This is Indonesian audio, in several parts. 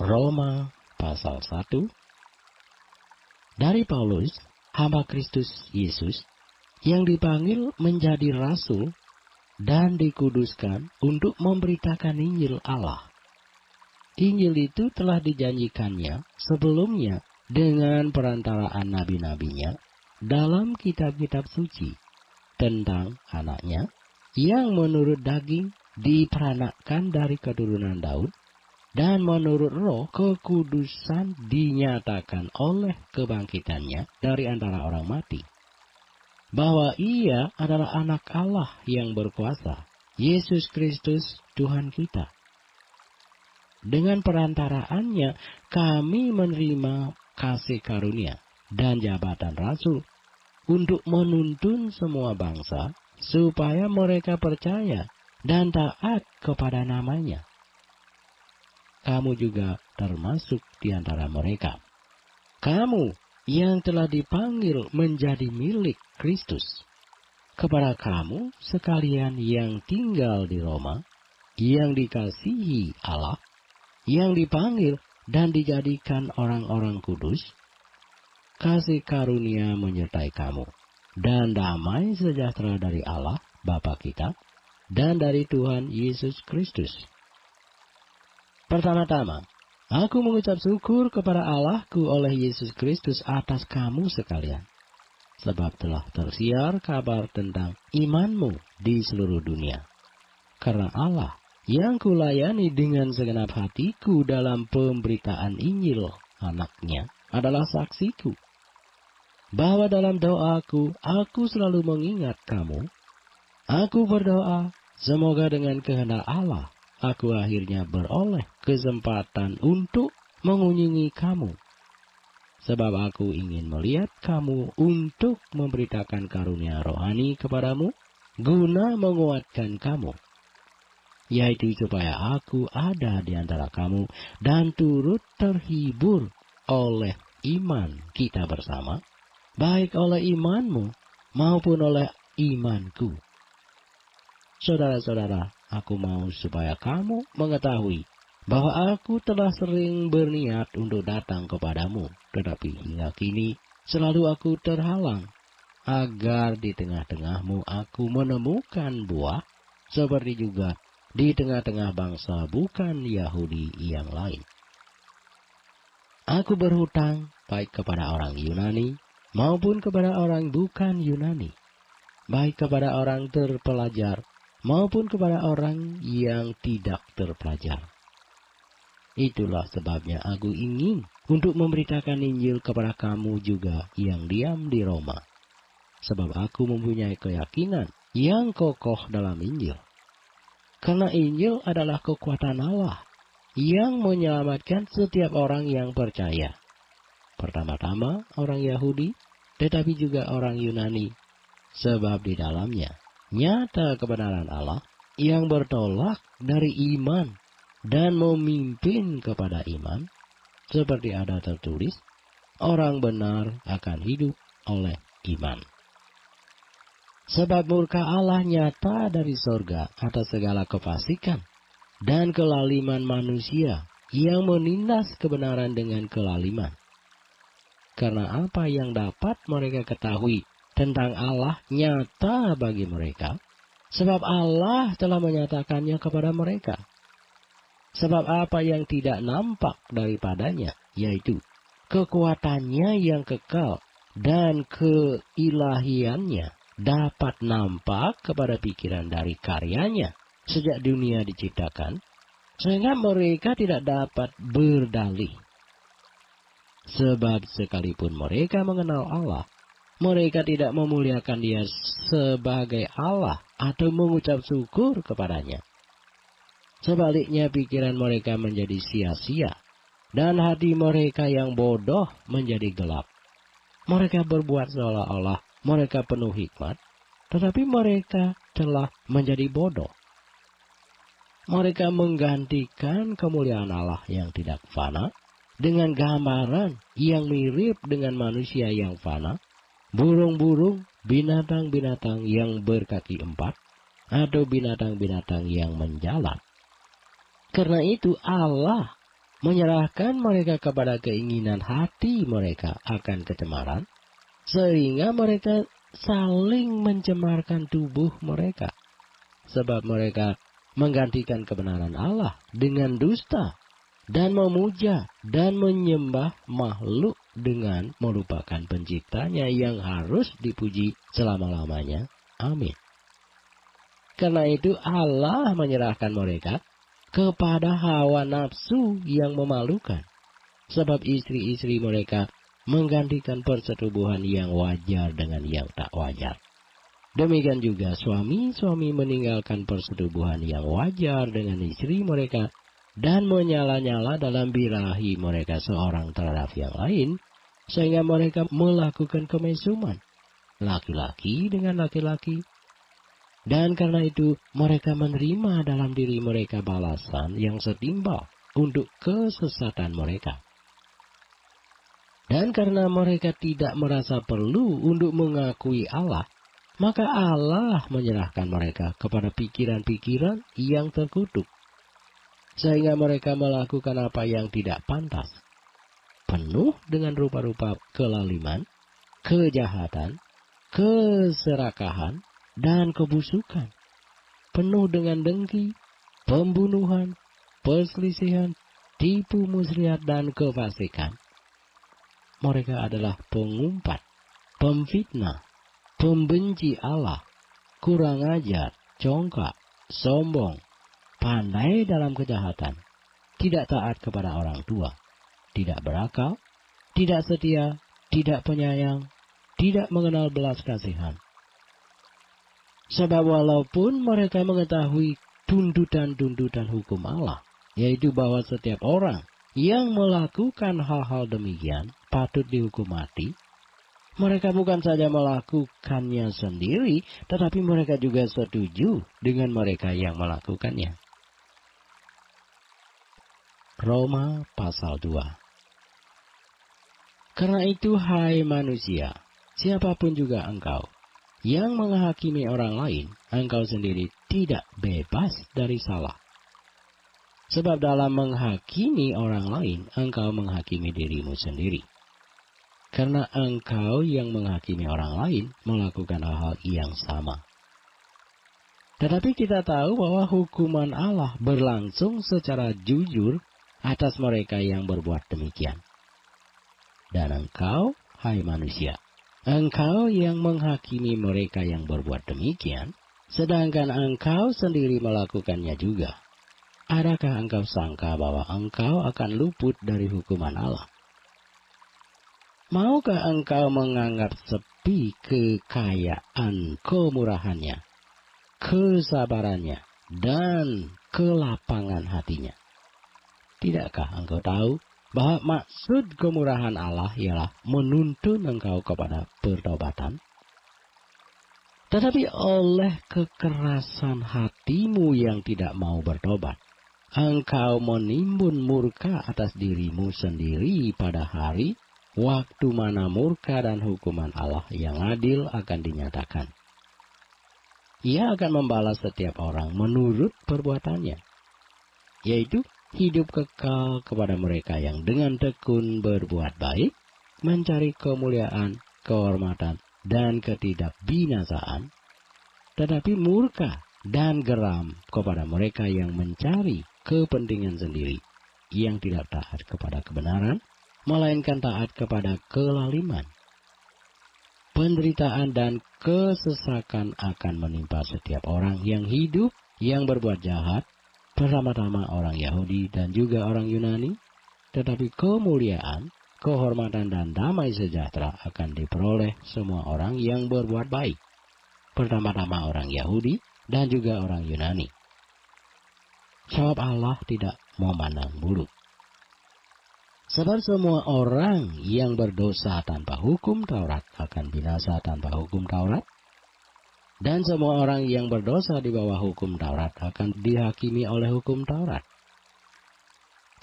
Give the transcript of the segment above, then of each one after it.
Roma pasal 1. Dari Paulus, hamba Kristus Yesus, yang dipanggil menjadi rasul dan dikuduskan untuk memberitakan Injil Allah. Injil itu telah dijanjikannya sebelumnya dengan perantaraan nabi-nabinya dalam kitab-kitab suci tentang anaknya yang menurut daging diperanakkan dari keturunan Daud, dan menurut roh kekudusan dinyatakan oleh kebangkitannya dari antara orang mati, bahwa ia adalah anak Allah yang berkuasa, Yesus Kristus Tuhan kita. Dengan perantaraannya kami menerima kasih karunia dan jabatan rasul untuk menuntun semua bangsa supaya mereka percaya dan taat kepada namanya. Kamu juga termasuk di antara mereka. Kamu yang telah dipanggil menjadi milik Kristus. Kepada kamu sekalian yang tinggal di Roma, yang dikasihi Allah, yang dipanggil dan dijadikan orang-orang kudus, kasih karunia menyertai kamu, dan damai sejahtera dari Allah Bapa kita, dan dari Tuhan Yesus Kristus. Pertama-tama, aku mengucap syukur kepada Allahku oleh Yesus Kristus atas kamu sekalian, sebab telah tersiar kabar tentang imanmu di seluruh dunia. Karena Allah yang kulayani dengan segenap hatiku dalam pemberitaan Injil anaknya adalah saksiku, bahwa dalam doaku aku selalu mengingat kamu. Aku berdoa, semoga dengan kehendak Allah, aku akhirnya beroleh kesempatan untuk mengunjungi kamu. Sebab aku ingin melihat kamu untuk memberitakan karunia rohani kepadamu, guna menguatkan kamu. Yaitu supaya aku ada di antara kamu dan turut terhibur oleh iman kita bersama, baik oleh imanmu maupun oleh imanku. Saudara-saudara, aku mau supaya kamu mengetahui bahwa aku telah sering berniat untuk datang kepadamu, tetapi hingga kini selalu aku terhalang, agar di tengah-tengahmu aku menemukan buah, seperti juga di tengah-tengah bangsa bukan Yahudi yang lain. Aku berhutang baik kepada orang Yunani maupun kepada orang bukan Yunani, baik kepada orang terpelajar maupun kepada orang yang tidak terpelajar. Itulah sebabnya aku ingin untuk memberitakan Injil kepada kamu juga yang diam di Roma. Sebab aku mempunyai keyakinan yang kokoh dalam Injil. Karena Injil adalah kekuatan Allah yang menyelamatkan setiap orang yang percaya. Pertama-tama orang Yahudi, tetapi juga orang Yunani. Sebab di dalamnya nyata kebenaran Allah yang bertolak dari iman dan memimpin kepada iman, seperti ada tertulis, orang benar akan hidup oleh iman. Sebab murka Allah nyata dari sorga atas segala kefasikan dan kelaliman manusia yang menindas kebenaran dengan kelaliman. Karena apa yang dapat mereka ketahui tentang Allah nyata bagi mereka, sebab Allah telah menyatakannya kepada mereka. Sebab apa yang tidak nampak daripadanya, yaitu kekuatannya yang kekal dan keilahiannya, dapat nampak kepada pikiran dari karyanya sejak dunia diciptakan, sehingga mereka tidak dapat berdalih. Sebab sekalipun mereka mengenal Allah, mereka tidak memuliakan Dia sebagai Allah atau mengucap syukur kepadanya. Sebaliknya pikiran mereka menjadi sia-sia, dan hati mereka yang bodoh menjadi gelap. Mereka berbuat seolah-olah mereka penuh hikmat, tetapi mereka telah menjadi bodoh. Mereka menggantikan kemuliaan Allah yang tidak fana dengan gambaran yang mirip dengan manusia yang fana, burung-burung, binatang-binatang yang berkaki empat, atau binatang-binatang yang menjalar. Karena itu Allah menyerahkan mereka kepada keinginan hati mereka akan kecemaran, sehingga mereka saling mencemarkan tubuh mereka. Sebab mereka menggantikan kebenaran Allah dengan dusta, dan memuja dan menyembah makhluk dengan melupakan penciptanya yang harus dipuji selama-lamanya. Amin. Karena itu Allah menyerahkan mereka kepada hawa nafsu yang memalukan. Sebab istri-istri mereka menggantikan persetubuhan yang wajar dengan yang tak wajar. Demikian juga suami-suami meninggalkan persetubuhan yang wajar dengan istri mereka dan menyala-nyala dalam birahi mereka seorang terhadap yang lain, sehingga mereka melakukan kemesuman, laki-laki dengan laki-laki. Dan karena itu mereka menerima dalam diri mereka balasan yang setimpal untuk kesesatan mereka. Dan karena mereka tidak merasa perlu untuk mengakui Allah, maka Allah menyerahkan mereka kepada pikiran-pikiran yang terkutuk, sehingga mereka melakukan apa yang tidak pantas, penuh dengan rupa-rupa kelaliman, kejahatan, keserakahan, dan kebusukan, penuh dengan dengki, pembunuhan, perselisihan, tipu muslihat, dan kefasikan. Mereka adalah pengumpat, pemfitnah, pembenci Allah, kurang ajar, congkak, sombong, pandai dalam kejahatan, tidak taat kepada orang tua, tidak berakal, tidak setia, tidak penyayang, tidak mengenal belas kasihan. Sebab walaupun mereka mengetahui tuntutan-tuntutan hukum Allah, yaitu bahwa setiap orang yang melakukan hal-hal demikian patut dihukum mati, mereka bukan saja melakukannya sendiri, tetapi mereka juga setuju dengan mereka yang melakukannya. Roma pasal 2. Karena itu, hai manusia, siapapun juga engkau, yang menghakimi orang lain, engkau sendiri tidak bebas dari salah. Sebab dalam menghakimi orang lain, engkau menghakimi dirimu sendiri. Karena engkau yang menghakimi orang lain melakukan hal-hal yang sama. Tetapi kita tahu bahwa hukuman Allah berlangsung secara jujur atas mereka yang berbuat demikian. Dan engkau, hai manusia, engkau yang menghakimi mereka yang berbuat demikian, sedangkan engkau sendiri melakukannya juga. Adakah engkau sangka bahwa engkau akan luput dari hukuman Allah? Maukah engkau menganggap sepi kekayaan kemurahannya, kesabarannya, dan kelapangan hatinya? Tidakkah engkau tahu bahwa maksud kemurahan Allah ialah menuntun engkau kepada pertobatan? Tetapi oleh kekerasan hatimu yang tidak mau bertobat, engkau menimbun murka atas dirimu sendiri pada hari waktu mana murka dan hukuman Allah yang adil akan dinyatakan. Ia akan membalas setiap orang menurut perbuatannya, yaitu hidup kekal kepada mereka yang dengan tekun berbuat baik, mencari kemuliaan, kehormatan, dan ketidakbinasaan, tetapi murka dan geram kepada mereka yang mencari kepentingan sendiri, yang tidak taat kepada kebenaran, melainkan taat kepada kelaliman. Penderitaan dan kesesakan akan menimpa setiap orang yang hidup, yang berbuat jahat, pertama-tama orang Yahudi dan juga orang Yunani, tetapi kemuliaan, kehormatan, dan damai sejahtera akan diperoleh semua orang yang berbuat baik, pertama-tama orang Yahudi dan juga orang Yunani. Sebab Allah tidak memandang bulu. Sebab semua orang yang berdosa tanpa hukum Taurat akan binasa tanpa hukum Taurat, dan semua orang yang berdosa di bawah hukum Taurat akan dihakimi oleh hukum Taurat.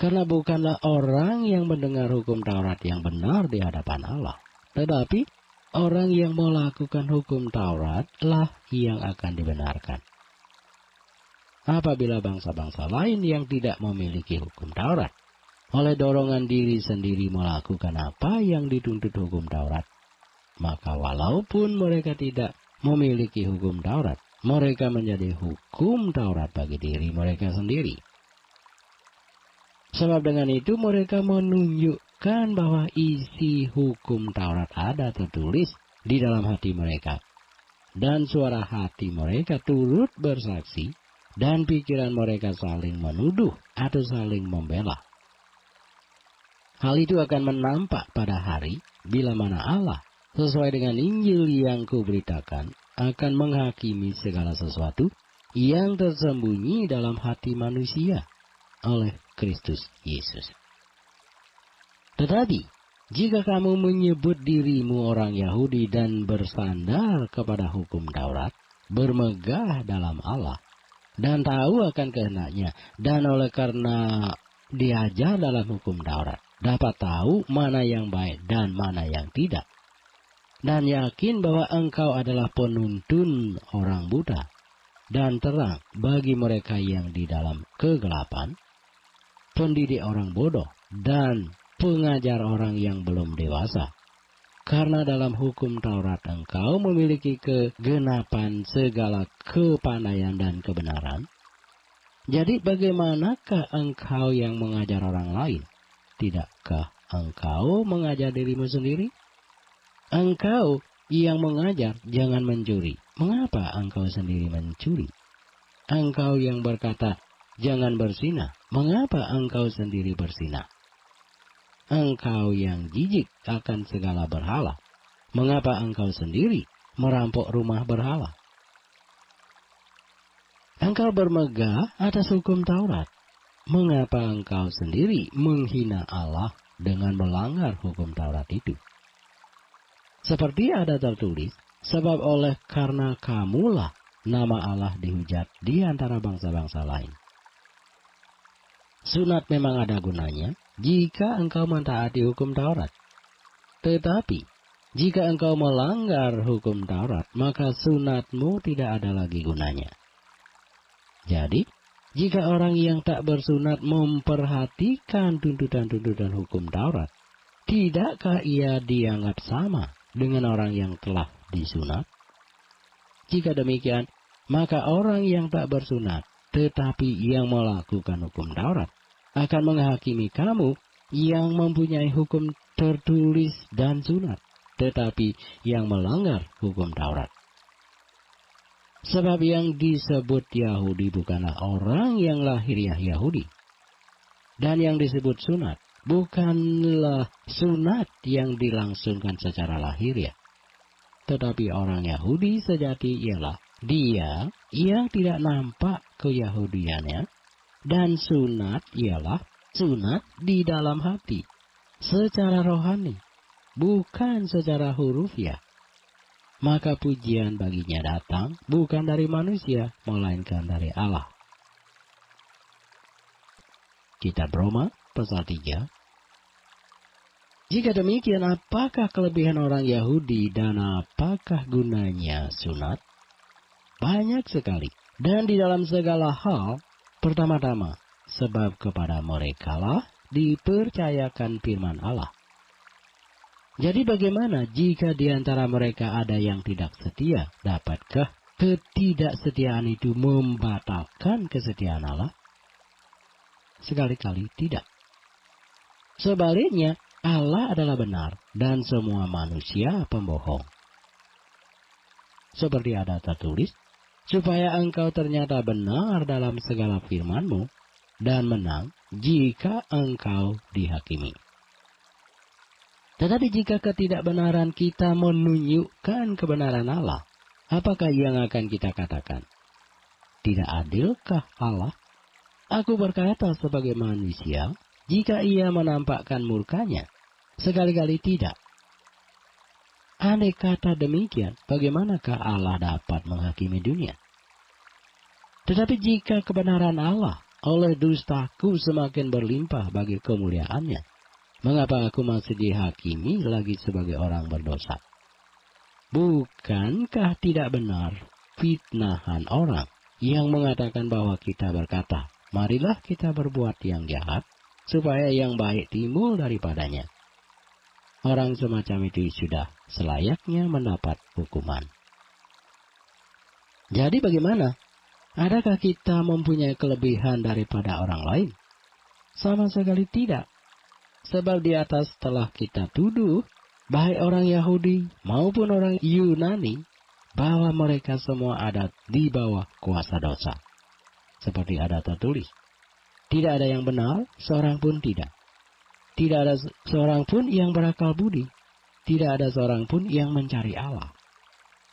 Karena bukanlah orang yang mendengar hukum Taurat yang benar di hadapan Allah, tetapi orang yang melakukan hukum Taurat lah yang akan dibenarkan. Apabila bangsa-bangsa lain yang tidak memiliki hukum Taurat oleh dorongan diri sendiri melakukan apa yang dituntut hukum Taurat, maka walaupun mereka tidak memiliki hukum Taurat, mereka menjadi hukum Taurat bagi diri mereka sendiri. Sebab dengan itu mereka menunjukkan bahwa isi hukum Taurat ada tertulis di dalam hati mereka. Dan suara hati mereka turut bersaksi, dan pikiran mereka saling menuduh atau saling membela. Hal itu akan menampak pada hari bila mana Allah, sesuai dengan Injil yang kuberitakan, akan menghakimi segala sesuatu yang tersembunyi dalam hati manusia oleh Kristus Yesus. Tetapi, jika kamu menyebut dirimu orang Yahudi dan bersandar kepada hukum Taurat, bermegah dalam Allah, dan tahu akan kehendaknya, dan oleh karena diajar dalam hukum Taurat, dapat tahu mana yang baik dan mana yang tidak, dan yakin bahwa engkau adalah penuntun orang buta dan terang bagi mereka yang di dalam kegelapan, pendidik orang bodoh, dan pengajar orang yang belum dewasa. Karena dalam hukum Taurat engkau memiliki kegenapan segala kepandaian dan kebenaran. Jadi bagaimanakah engkau yang mengajar orang lain? Tidakkah engkau mengajar dirimu sendiri? Engkau yang mengajar jangan mencuri. Mengapa engkau sendiri mencuri? Engkau yang berkata jangan berzinah. Mengapa engkau sendiri berzinah? Engkau yang jijik akan segala berhala. Mengapa engkau sendiri merampok rumah berhala? Engkau bermegah atas hukum Taurat. Mengapa engkau sendiri menghina Allah dengan melanggar hukum Taurat itu? Seperti ada tertulis, sebab oleh karena kamulah nama Allah dihujat di antara bangsa-bangsa lain. Sunat memang ada gunanya jika engkau mentaati hukum Taurat. Tetapi, jika engkau melanggar hukum Taurat, maka sunatmu tidak ada lagi gunanya. Jadi, jika orang yang tak bersunat memperhatikan tuntutan-tuntutan hukum Taurat, tidakkah ia dianggap sama dengan orang yang telah disunat? Jika demikian, maka orang yang tak bersunat, tetapi yang melakukan hukum Taurat, akan menghakimi kamu yang mempunyai hukum tertulis dan sunat, tetapi yang melanggar hukum Taurat. Sebab yang disebut Yahudi bukanlah orang yang lahiriah Yahudi, dan yang disebut sunat bukanlah sunat yang dilangsungkan secara lahiriah, tetapi orang Yahudi sejati ialah dia yang tidak nampak keyahudiannya, dan sunat ialah sunat di dalam hati, secara rohani, bukan secara hurufiah. Maka pujian baginya datang bukan dari manusia, melainkan dari Allah. Kitab Roma pasal 3. Jika demikian, apakah kelebihan orang Yahudi dan apakah gunanya sunat? Banyak sekali. Dan di dalam segala hal, pertama-tama, sebab kepada merekalah dipercayakan firman Allah. Jadi bagaimana jika di antara mereka ada yang tidak setia? Dapatkah ketidaksetiaan itu membatalkan kesetiaan Allah? Sekali-kali tidak. Sebaliknya, Allah adalah benar dan semua manusia pembohong. Seperti ada tertulis, supaya engkau ternyata benar dalam segala firman-Mu dan menang jika engkau dihakimi. Tetapi jika ketidakbenaran kita menunjukkan kebenaran Allah, apakah yang akan kita katakan? Tidak adilkah Allah? Aku berkata sebagai manusia, jika ia menampakkan murkanya, sekali-kali tidak. Andai kata demikian, bagaimanakah Allah dapat menghakimi dunia? Tetapi jika kebenaran Allah oleh dustaku semakin berlimpah bagi kemuliaannya, mengapa aku masih dihakimi lagi sebagai orang berdosa? Bukankah tidak benar fitnahan orang yang mengatakan bahwa kita berkata, marilah kita berbuat yang jahat, supaya yang baik timbul daripadanya. Orang semacam itu sudah selayaknya mendapat hukuman. Jadi bagaimana? Adakah kita mempunyai kelebihan daripada orang lain? Sama sekali tidak. Sebab di atas telah kita tuduh, baik orang Yahudi maupun orang Yunani, bahwa mereka semua ada di bawah kuasa dosa. Seperti ada tertulis, tidak ada yang benar, seorang pun tidak. Tidak ada seorang pun yang berakal budi. Tidak ada seorang pun yang mencari Allah.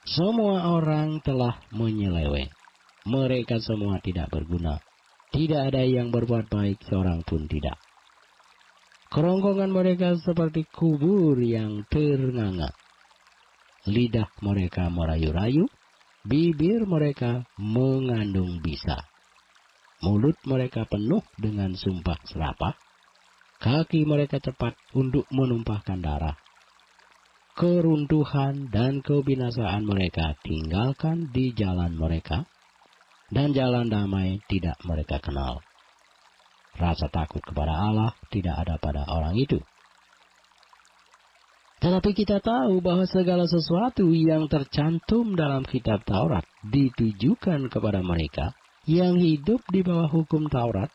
Semua orang telah menyeleweng. Mereka semua tidak berguna. Tidak ada yang berbuat baik, seorang pun tidak. Kerongkongan mereka seperti kubur yang ternganga. Lidah mereka merayu-rayu. Bibir mereka mengandung bisa. Mulut mereka penuh dengan sumpah serapah. Kaki mereka cepat untuk menumpahkan darah. Keruntuhan dan kebinasaan mereka tinggalkan di jalan mereka, dan jalan damai tidak mereka kenal. Rasa takut kepada Allah tidak ada pada orang itu. Tetapi kita tahu bahwa segala sesuatu yang tercantum dalam kitab Taurat ditujukan kepada mereka yang hidup di bawah hukum Taurat,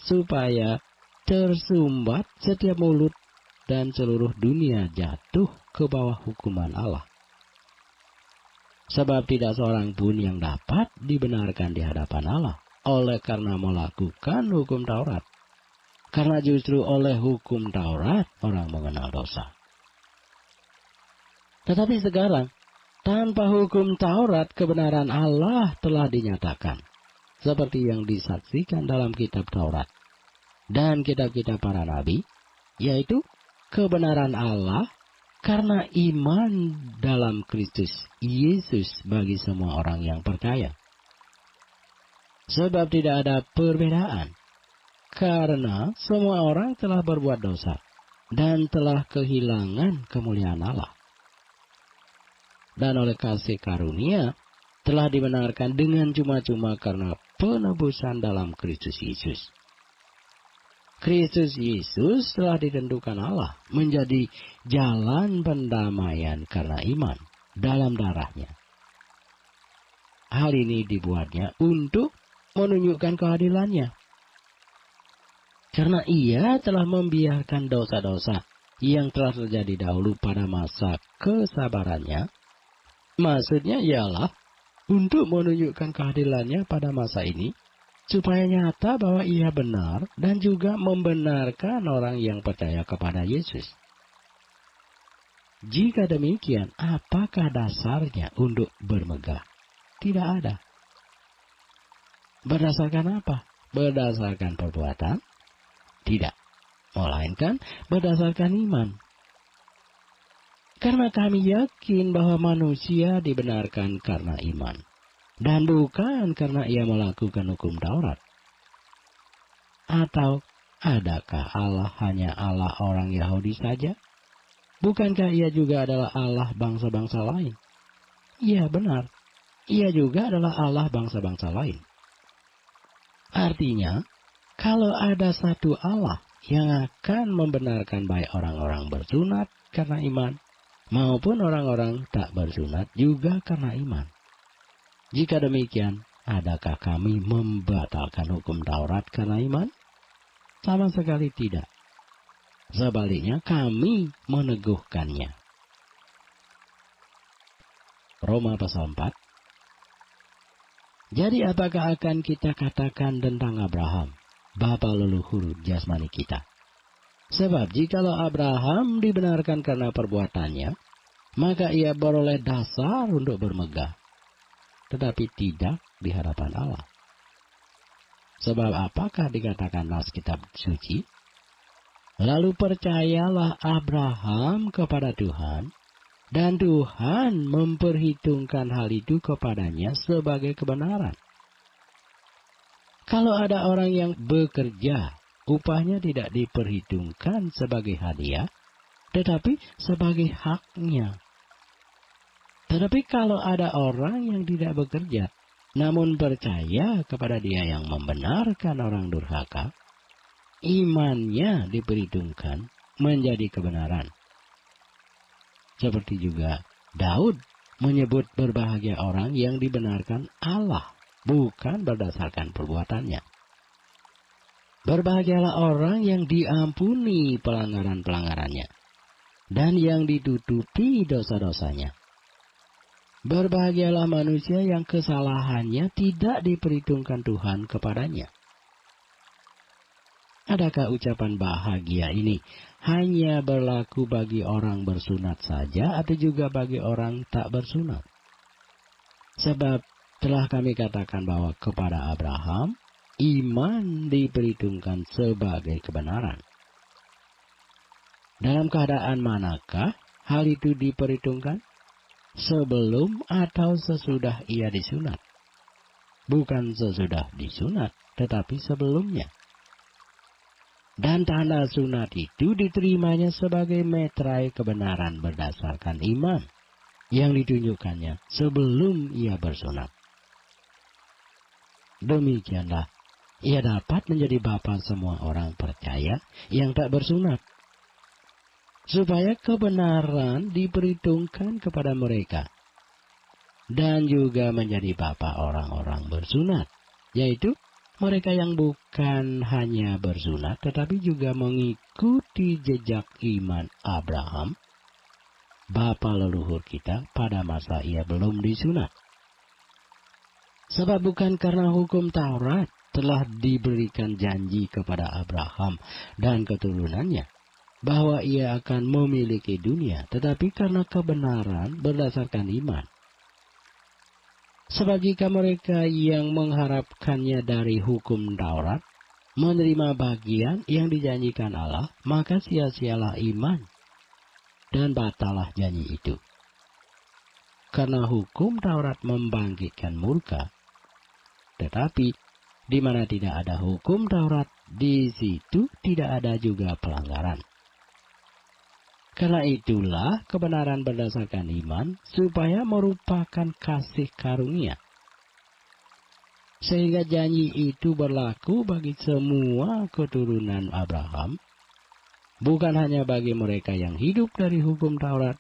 supaya tersumbat setiap mulut dan seluruh dunia jatuh ke bawah hukuman Allah. Sebab tidak seorang pun yang dapat dibenarkan di hadapan Allah oleh karena melakukan hukum Taurat. Karena justru oleh hukum Taurat orang mengenal dosa. Tetapi sekarang, tanpa hukum Taurat kebenaran Allah telah dinyatakan. Seperti yang disaksikan dalam kitab Taurat dan kitab-kitab para nabi, yaitu kebenaran Allah karena iman dalam Kristus Yesus bagi semua orang yang percaya. Sebab tidak ada perbedaan, karena semua orang telah berbuat dosa dan telah kehilangan kemuliaan Allah. Dan oleh kasih karunia telah dibenarkan dengan cuma-cuma karena penebusan dalam Kristus Yesus. Kristus Yesus telah ditentukan Allah menjadi jalan pendamaian karena iman dalam darahnya. Hal ini dibuatnya untuk menunjukkan keadilannya. Karena ia telah membiarkan dosa-dosa yang telah terjadi dahulu pada masa kesabarannya. Maksudnya ialah untuk menunjukkan keadilannya pada masa ini, supaya nyata bahwa ia benar dan juga membenarkan orang yang percaya kepada Yesus. Jika demikian, apakah dasarnya untuk bermegah? Tidak ada. Berdasarkan apa? Berdasarkan perbuatan? Tidak. Melainkan berdasarkan iman. Karena kami yakin bahwa manusia dibenarkan karena iman. Dan bukan karena ia melakukan hukum Taurat. Atau adakah Allah hanya Allah orang Yahudi saja? Bukankah ia juga adalah Allah bangsa-bangsa lain? Iya benar, ia juga adalah Allah bangsa-bangsa lain. Artinya, kalau ada satu Allah yang akan membenarkan baik orang-orang bersunat karena iman, maupun orang-orang tak bersunat juga karena iman. Jika demikian, adakah kami membatalkan hukum Taurat karena iman? Sama sekali tidak. Sebaliknya, kami meneguhkannya. Roma pasal 4. Jadi apakah akan kita katakan tentang Abraham, bapa leluhur jasmani kita? Sebab jikalau Abraham dibenarkan karena perbuatannya, maka ia beroleh dasar untuk bermegah. Tetapi tidak di hadapan Allah. Sebab apakah dikatakan nas kitab suci? Lalu percayalah Abraham kepada Tuhan, dan Tuhan memperhitungkan hal itu kepadanya sebagai kebenaran. Kalau ada orang yang bekerja, upahnya tidak diperhitungkan sebagai hadiah, tetapi sebagai haknya. Tetapi kalau ada orang yang tidak bekerja, namun percaya kepada Dia yang membenarkan orang durhaka, imannya diperhitungkan menjadi kebenaran. Seperti juga Daud menyebut berbahagia orang yang dibenarkan Allah, bukan berdasarkan perbuatannya. Berbahagialah orang yang diampuni pelanggaran-pelanggarannya, dan yang ditutupi dosa-dosanya. Berbahagialah manusia yang kesalahannya tidak diperhitungkan Tuhan kepadanya. Adakah ucapan bahagia ini hanya berlaku bagi orang bersunat saja atau juga bagi orang tak bersunat? Sebab telah kami katakan bahwa kepada Abraham, iman diperhitungkan sebagai kebenaran. Dalam keadaan manakah hal itu diperhitungkan? Sebelum atau sesudah ia disunat? Bukan sesudah disunat, tetapi sebelumnya. Dan tanda sunat itu diterimanya sebagai meterai kebenaran berdasarkan iman yang ditunjukkannya sebelum ia bersunat. Demikianlah, ia dapat menjadi bapa semua orang percaya yang tak bersunat, supaya kebenaran diperhitungkan kepada mereka, dan juga menjadi bapa orang-orang bersunat, yaitu mereka yang bukan hanya bersunat, tetapi juga mengikuti jejak iman Abraham, bapa leluhur kita pada masa ia belum disunat. Sebab bukan karena hukum Taurat telah diberikan janji kepada Abraham dan keturunannya, bahwa ia akan memiliki dunia, tetapi karena kebenaran berdasarkan iman. Sebab jika mereka yang mengharapkannya dari hukum Taurat menerima bagian yang dijanjikan Allah, maka sia-sialah iman dan batalah janji itu. Karena hukum Taurat membangkitkan murka, tetapi di mana tidak ada hukum Taurat, di situ tidak ada juga pelanggaran. Karena itulah kebenaran berdasarkan iman, supaya merupakan kasih karunia. Sehingga janji itu berlaku bagi semua keturunan Abraham, bukan hanya bagi mereka yang hidup dari hukum Taurat,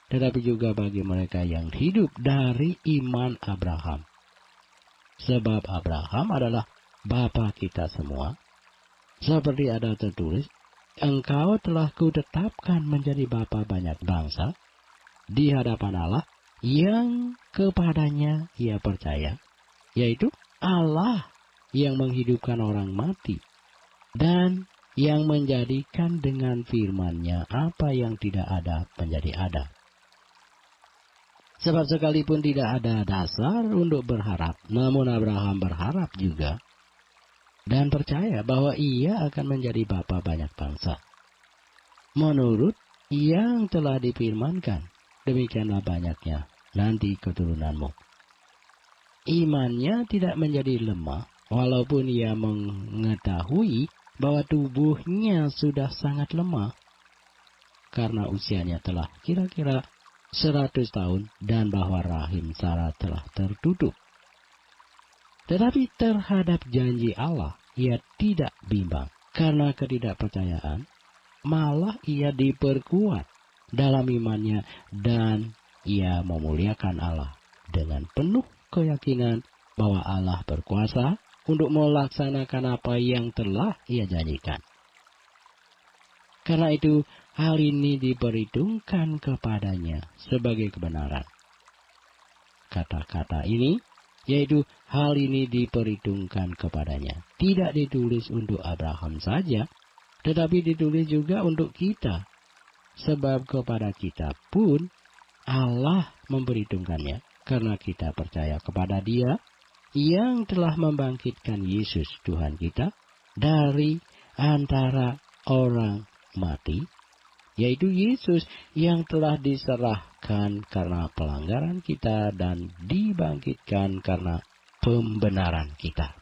tetapi juga bagi mereka yang hidup dari iman Abraham. Sebab Abraham adalah bapa kita semua, seperti ada tertulis, Engkau telah kutetapkan menjadi bapa banyak bangsa di hadapan Allah yang kepadanya ia percaya, yaitu Allah yang menghidupkan orang mati dan yang menjadikan dengan firman-Nya apa yang tidak ada menjadi ada. Sebab sekalipun tidak ada dasar untuk berharap, namun Abraham berharap juga dan percaya bahwa ia akan menjadi bapa banyak bangsa. Menurut yang telah difirmankan, demikianlah banyaknya nanti keturunanmu. Imannya tidak menjadi lemah, walaupun ia mengetahui bahwa tubuhnya sudah sangat lemah, karena usianya telah kira-kira 100 tahun dan bahwa rahim Sarah telah tertutup. Tetapi terhadap janji Allah, ia tidak bimbang. Karena ketidakpercayaan, malah ia diperkuat dalam imannya dan ia memuliakan Allah dengan penuh keyakinan bahwa Allah berkuasa untuk melaksanakan apa yang telah ia janjikan. Karena itu, hal ini diperhitungkan kepadanya sebagai kebenaran. Kata-kata ini, yaitu hal ini diperhitungkan kepadanya, tidak ditulis untuk Abraham saja, tetapi ditulis juga untuk kita. Sebab kepada kita pun Allah memperhitungkannya, karena kita percaya kepada Dia yang telah membangkitkan Yesus Tuhan kita dari antara orang mati, yaitu Yesus yang telah diserahkan karena pelanggaran kita dan dibangkitkan karena pembenaran kita.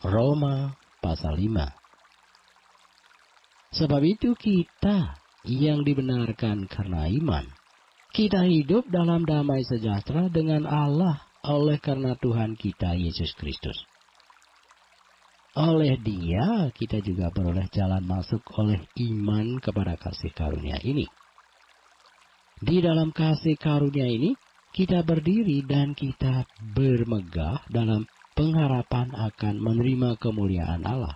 Roma pasal 5. Sebab itu kita yang dibenarkan karena iman, kita hidup dalam damai sejahtera dengan Allah oleh karena Tuhan kita Yesus Kristus. Oleh Dia kita juga beroleh jalan masuk oleh iman kepada kasih karunia ini. Di dalam kasih karunia ini, kita berdiri dan kita bermegah dalam pengharapan akan menerima kemuliaan Allah.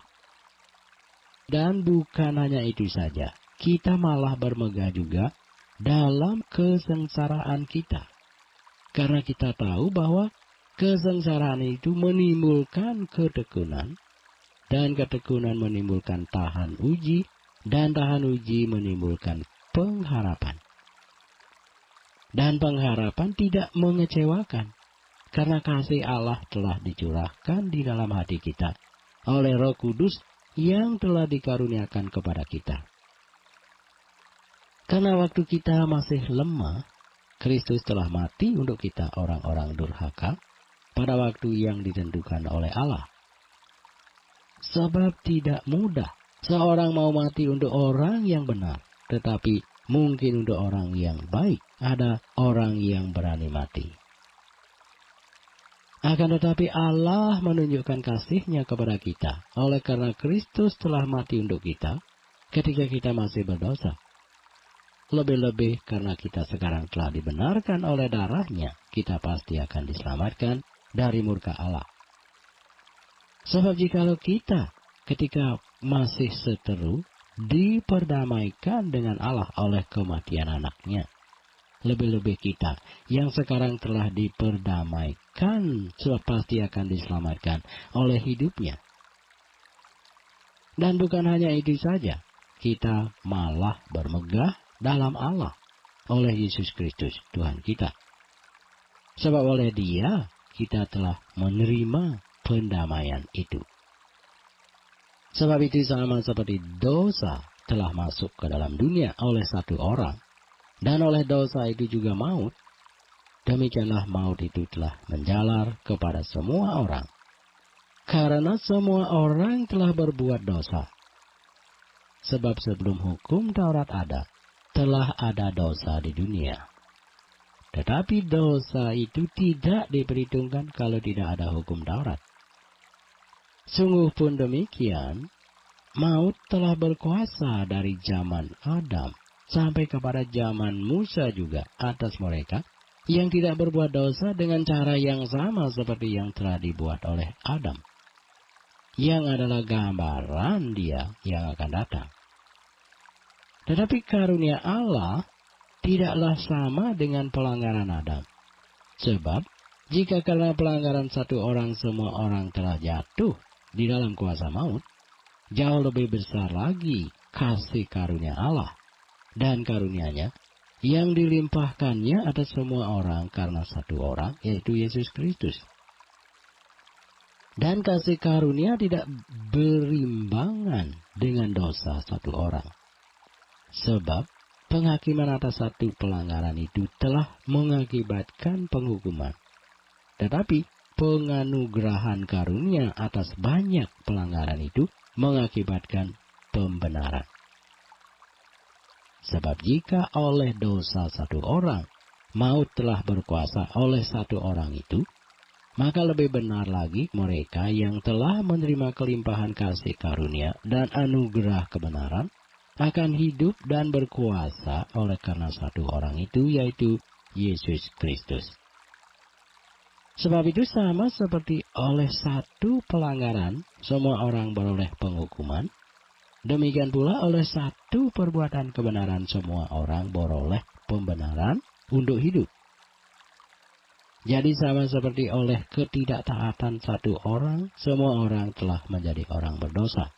Dan bukan hanya itu saja, kita malah bermegah juga dalam kesengsaraan kita. Karena kita tahu bahwa kesengsaraan itu menimbulkan ketekunan, dan ketekunan menimbulkan tahan uji, dan tahan uji menimbulkan pengharapan. Dan pengharapan tidak mengecewakan, karena kasih Allah telah dicurahkan di dalam hati kita oleh Roh Kudus yang telah dikaruniakan kepada kita. Karena waktu kita masih lemah, Kristus telah mati untuk kita orang-orang durhaka pada waktu yang ditentukan oleh Allah. Sebab tidak mudah seorang mau mati untuk orang yang benar, tetapi mungkin untuk orang yang baik ada orang yang berani mati. Akan tetapi Allah menunjukkan kasih-Nya kepada kita oleh karena Kristus telah mati untuk kita ketika kita masih berdosa. Lebih-lebih karena kita sekarang telah dibenarkan oleh darah-Nya, kita pasti akan diselamatkan dari murka Allah. Sebab jikalau kita ketika masih seteru diperdamaikan dengan Allah oleh kematian anaknya, lebih-lebih kita yang sekarang telah diperdamaikan sebab pasti akan diselamatkan oleh hidupnya. Dan bukan hanya itu saja, kita malah bermegah dalam Allah oleh Yesus Kristus Tuhan kita. Sebab oleh Dia kita telah menerima pendamaian itu. Sebab itu sama seperti dosa telah masuk ke dalam dunia oleh satu orang, dan oleh dosa itu juga maut, demikianlah maut itu telah menjalar kepada semua orang. Karena semua orang telah berbuat dosa. Sebab sebelum hukum Taurat ada, telah ada dosa di dunia. Tetapi dosa itu tidak diperhitungkan kalau tidak ada hukum Taurat. Sungguh pun demikian, maut telah berkuasa dari zaman Adam sampai kepada zaman Musa juga atas mereka yang tidak berbuat dosa dengan cara yang sama seperti yang telah dibuat oleh Adam, yang adalah gambaran Dia yang akan datang. Tetapi karunia Allah tidaklah sama dengan pelanggaran Adam. Sebab, jika karena pelanggaran satu orang semua orang telah jatuh di dalam kuasa maut, jauh lebih besar lagi kasih karunia Allah dan karunia-Nya yang dilimpahkannya atas semua orang karena satu orang, yaitu Yesus Kristus. Dan kasih karunia tidak berimbangan dengan dosa satu orang. Sebab penghakiman atas satu pelanggaran itu telah mengakibatkan penghukuman. Tetapi penganugerahan karunia atas banyak pelanggaran itu mengakibatkan pembenaran. Sebab jika oleh dosa satu orang, maut telah berkuasa oleh satu orang itu, maka lebih benar lagi mereka yang telah menerima kelimpahan kasih karunia dan anugerah kebenaran akan hidup dan berkuasa oleh karena satu orang itu, yaitu Yesus Kristus. Sebab itu sama seperti oleh satu pelanggaran semua orang beroleh penghukuman, demikian pula oleh satu perbuatan kebenaran semua orang beroleh pembenaran untuk hidup. Jadi sama seperti oleh ketidaktaatan satu orang, semua orang telah menjadi orang berdosa.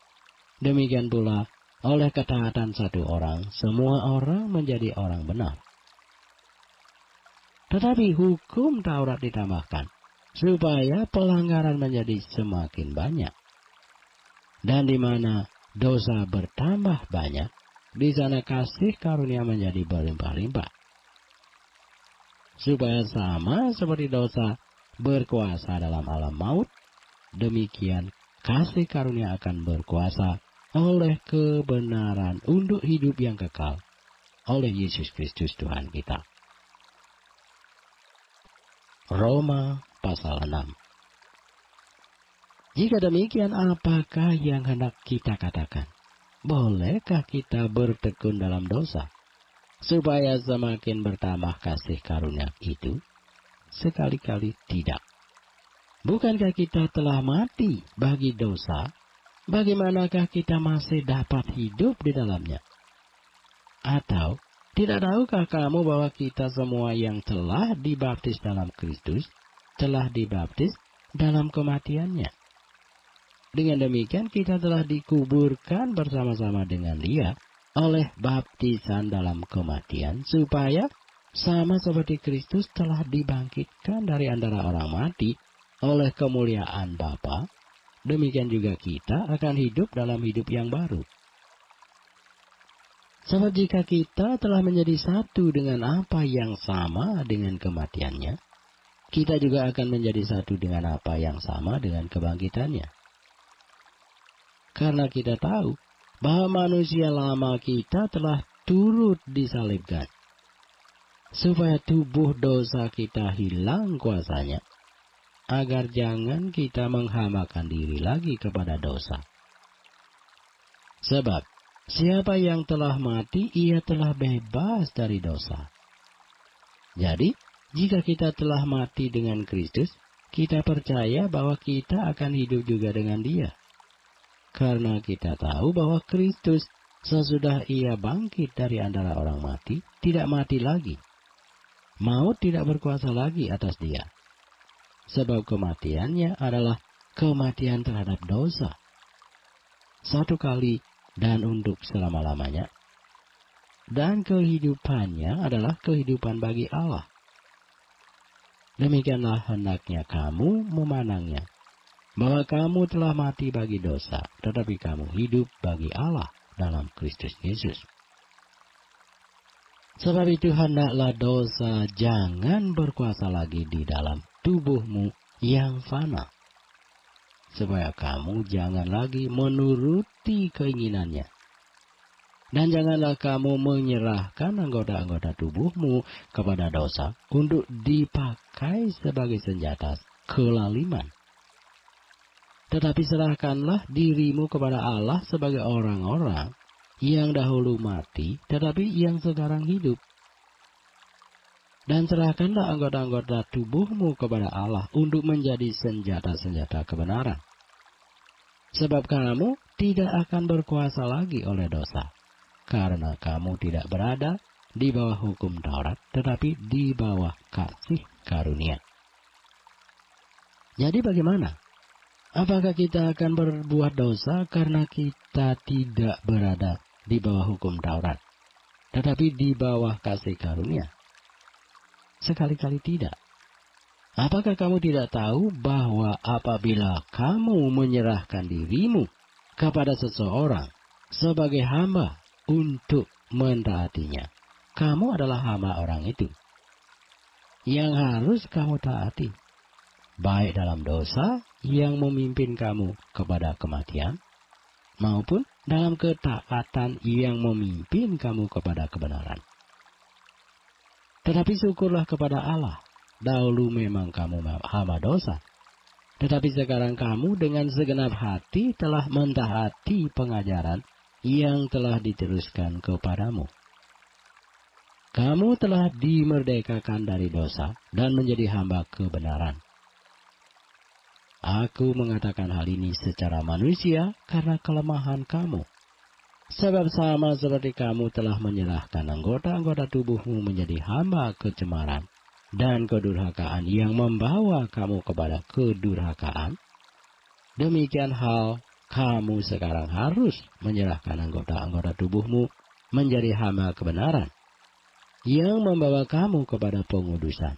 Demikian pula oleh ketaatan satu orang, semua orang menjadi orang benar. Tetapi hukum Taurat ditambahkan, supaya pelanggaran menjadi semakin banyak. Dan di mana dosa bertambah banyak, di sana kasih karunia menjadi berlimpah-limpah. Supaya sama seperti dosa berkuasa dalam alam maut, demikian kasih karunia akan berkuasa oleh kebenaran untuk hidup yang kekal oleh Yesus Kristus Tuhan kita. Roma pasal 6. Jika demikian, apakah yang hendak kita katakan? Bolehkah kita bertekun dalam dosa, supaya semakin bertambah kasih karunia itu? Sekali-kali tidak. Bukankah kita telah mati bagi dosa? Bagaimanakah kita masih dapat hidup di dalamnya? Atau, tidak tahukah kamu bahwa kita semua yang telah dibaptis dalam Kristus, telah dibaptis dalam kematiannya? Dengan demikian kita telah dikuburkan bersama-sama dengan Dia oleh baptisan dalam kematian, supaya sama seperti Kristus telah dibangkitkan dari antara orang mati oleh kemuliaan Bapa, demikian juga kita akan hidup dalam hidup yang baru. Sebab jika kita telah menjadi satu dengan apa yang sama dengan kematiannya, kita juga akan menjadi satu dengan apa yang sama dengan kebangkitannya. Karena kita tahu bahwa manusia lama kita telah turut disalibkan, supaya tubuh dosa kita hilang kuasanya, agar jangan kita menghambakan diri lagi kepada dosa. Sebab siapa yang telah mati, ia telah bebas dari dosa. Jadi, jika kita telah mati dengan Kristus, kita percaya bahwa kita akan hidup juga dengan Dia. Karena kita tahu bahwa Kristus sesudah Ia bangkit dari antara orang mati, tidak mati lagi. Maut tidak berkuasa lagi atas Dia. Sebab kematiannya adalah kematian terhadap dosa. Satu kali dan untuk selama-lamanya. Dan kehidupannya adalah kehidupan bagi Allah. Demikianlah hendaknya kamu memandangnya, bahwa kamu telah mati bagi dosa, tetapi kamu hidup bagi Allah dalam Kristus Yesus. Sebab itu hendaklah dosa jangan berkuasa lagi di dalam tubuhmu yang fana, supaya kamu jangan lagi menuruti keinginannya. Dan janganlah kamu menyerahkan anggota-anggota tubuhmu kepada dosa untuk dipakai sebagai senjata kelaliman. Tetapi serahkanlah dirimu kepada Allah sebagai orang-orang yang dahulu mati, tetapi yang sekarang hidup. Dan serahkanlah anggota-anggota tubuhmu kepada Allah untuk menjadi senjata-senjata kebenaran. Sebab kamu tidak akan berkuasa lagi oleh dosa, karena kamu tidak berada di bawah hukum Taurat, tetapi di bawah kasih karunia. Jadi bagaimana? Apakah kita akan berbuat dosa karena kita tidak berada di bawah hukum Taurat, tetapi di bawah kasih karunia? Sekali-kali tidak. Apakah kamu tidak tahu bahwa apabila kamu menyerahkan dirimu kepada seseorang sebagai hamba untuk mentaatinya, kamu adalah hamba orang itu yang harus kamu taati, baik dalam dosa yang memimpin kamu kepada kematian, maupun dalam ketaatan yang memimpin kamu kepada kebenaran. Tetapi syukurlah kepada Allah, dahulu memang kamu hamba dosa, tetapi sekarang kamu dengan segenap hati telah mentaati pengajaran yang telah diteruskan kepadamu. Kamu telah dimerdekakan dari dosa dan menjadi hamba kebenaran. Aku mengatakan hal ini secara manusia karena kelemahan kamu. Sebab sama seperti kamu telah menyerahkan anggota-anggota tubuhmu menjadi hamba kecemaran dan kedurhakaan yang membawa kamu kepada kedurhakaan, demikian hal kamu sekarang harus menyerahkan anggota-anggota tubuhmu menjadi hamba kebenaran yang membawa kamu kepada pengudusan.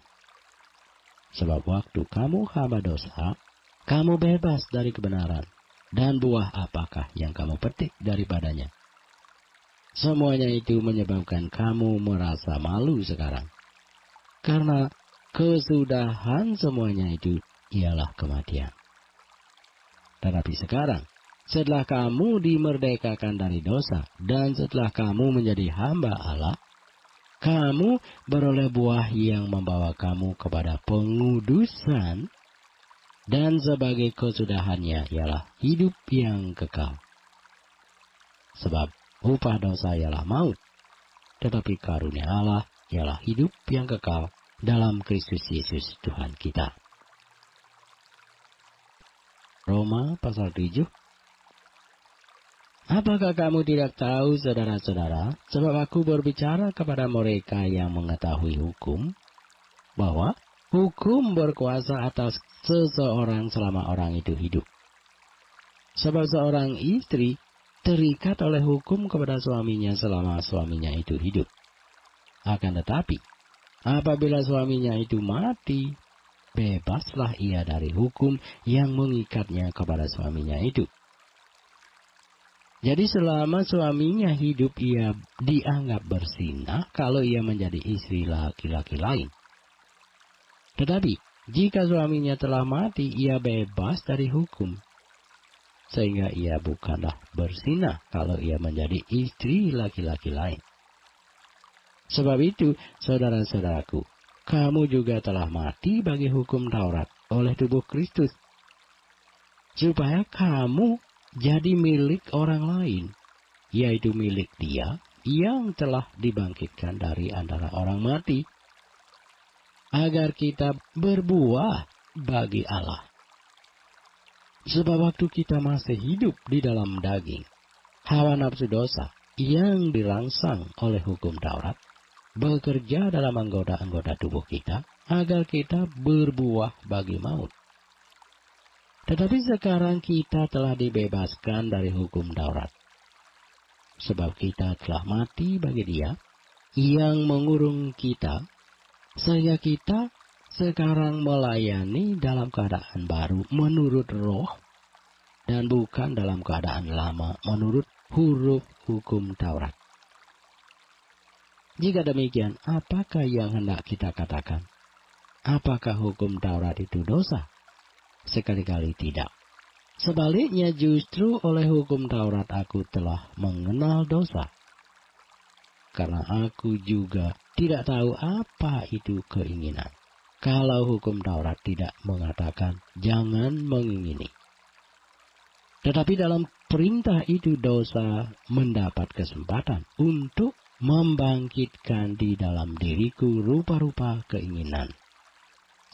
Sebab waktu kamu hamba dosa, kamu bebas dari kebenaran, dan buah apakah yang kamu petik daripadanya? Semuanya itu menyebabkan kamu merasa malu sekarang. Karena kesudahan semuanya itu ialah kematian. Tetapi sekarang, setelah kamu dimerdekakan dari dosa, dan setelah kamu menjadi hamba Allah, kamu beroleh buah yang membawa kamu kepada pengudusan, dan sebagai kesudahannya ialah hidup yang kekal. Sebab upah dosa ialah maut, tetapi karunia Allah ialah hidup yang kekal dalam Kristus Yesus Tuhan kita. Roma pasal 7. Apakah kamu tidak tahu, saudara-saudara, sebab aku berbicara kepada mereka yang mengetahui hukum, bahwa hukum berkuasa atas seseorang selama orang itu hidup. Sebab seorang istri terikat oleh hukum kepada suaminya selama suaminya itu hidup. Akan tetapi, apabila suaminya itu mati, bebaslah ia dari hukum yang mengikatnya kepada suaminya itu. Jadi selama suaminya hidup, ia dianggap berzinah kalau ia menjadi istri laki-laki lain. Tetapi, jika suaminya telah mati, ia bebas dari hukum. Sehingga ia bukanlah berzinah kalau ia menjadi istri laki-laki lain. Sebab itu, saudara-saudaraku, kamu juga telah mati bagi hukum Taurat oleh tubuh Kristus, supaya kamu jadi milik orang lain, yaitu milik Dia yang telah dibangkitkan dari antara orang mati, agar kita berbuah bagi Allah. Sebab waktu kita masih hidup di dalam daging, hawa nafsu dosa yang dirangsang oleh hukum Taurat bekerja dalam anggota-anggota tubuh kita, agar kita berbuah bagi maut. Tetapi sekarang kita telah dibebaskan dari hukum Taurat, sebab kita telah mati bagi Dia yang mengurung kita, sehingga kita sekarang melayani dalam keadaan baru menurut roh, dan bukan dalam keadaan lama menurut huruf hukum Taurat. Jika demikian, apakah yang hendak kita katakan? Apakah hukum Taurat itu dosa? Sekali-kali tidak. Sebaliknya, justru oleh hukum Taurat aku telah mengenal dosa. Karena aku juga tidak tahu apa itu keinginan, kalau hukum Taurat tidak mengatakan jangan mengingini. Tetapi dalam perintah itu dosa mendapat kesempatan untuk membangkitkan di dalam diriku rupa-rupa keinginan.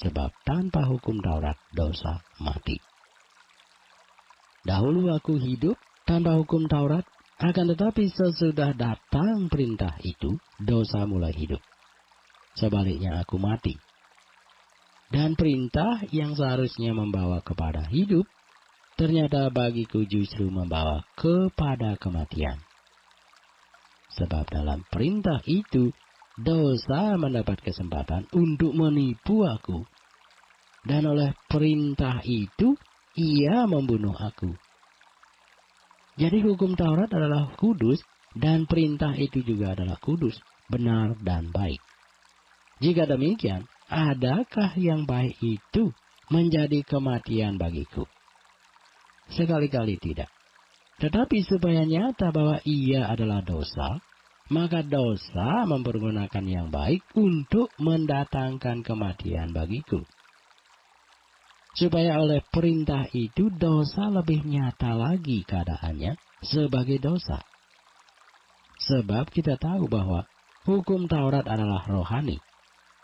Sebab tanpa hukum Taurat dosa mati. Dahulu aku hidup tanpa hukum Taurat, akan tetapi sesudah datang perintah itu, dosa mulai hidup. Sebaliknya aku mati. Dan perintah yang seharusnya membawa kepada hidup, ternyata bagiku justru membawa kepada kematian. Sebab dalam perintah itu, dosa mendapat kesempatan untuk menipu aku. Dan oleh perintah itu, ia membunuh aku. Jadi hukum Taurat adalah kudus, dan perintah itu juga adalah kudus, benar dan baik. Jika demikian, adakah yang baik itu menjadi kematian bagiku? Sekali-kali tidak. Tetapi supaya nyata bahwa ia adalah dosa, maka dosa mempergunakan yang baik untuk mendatangkan kematian bagiku. Supaya oleh perintah itu dosa lebih nyata lagi keadaannya sebagai dosa. Sebab kita tahu bahwa hukum Taurat adalah rohani,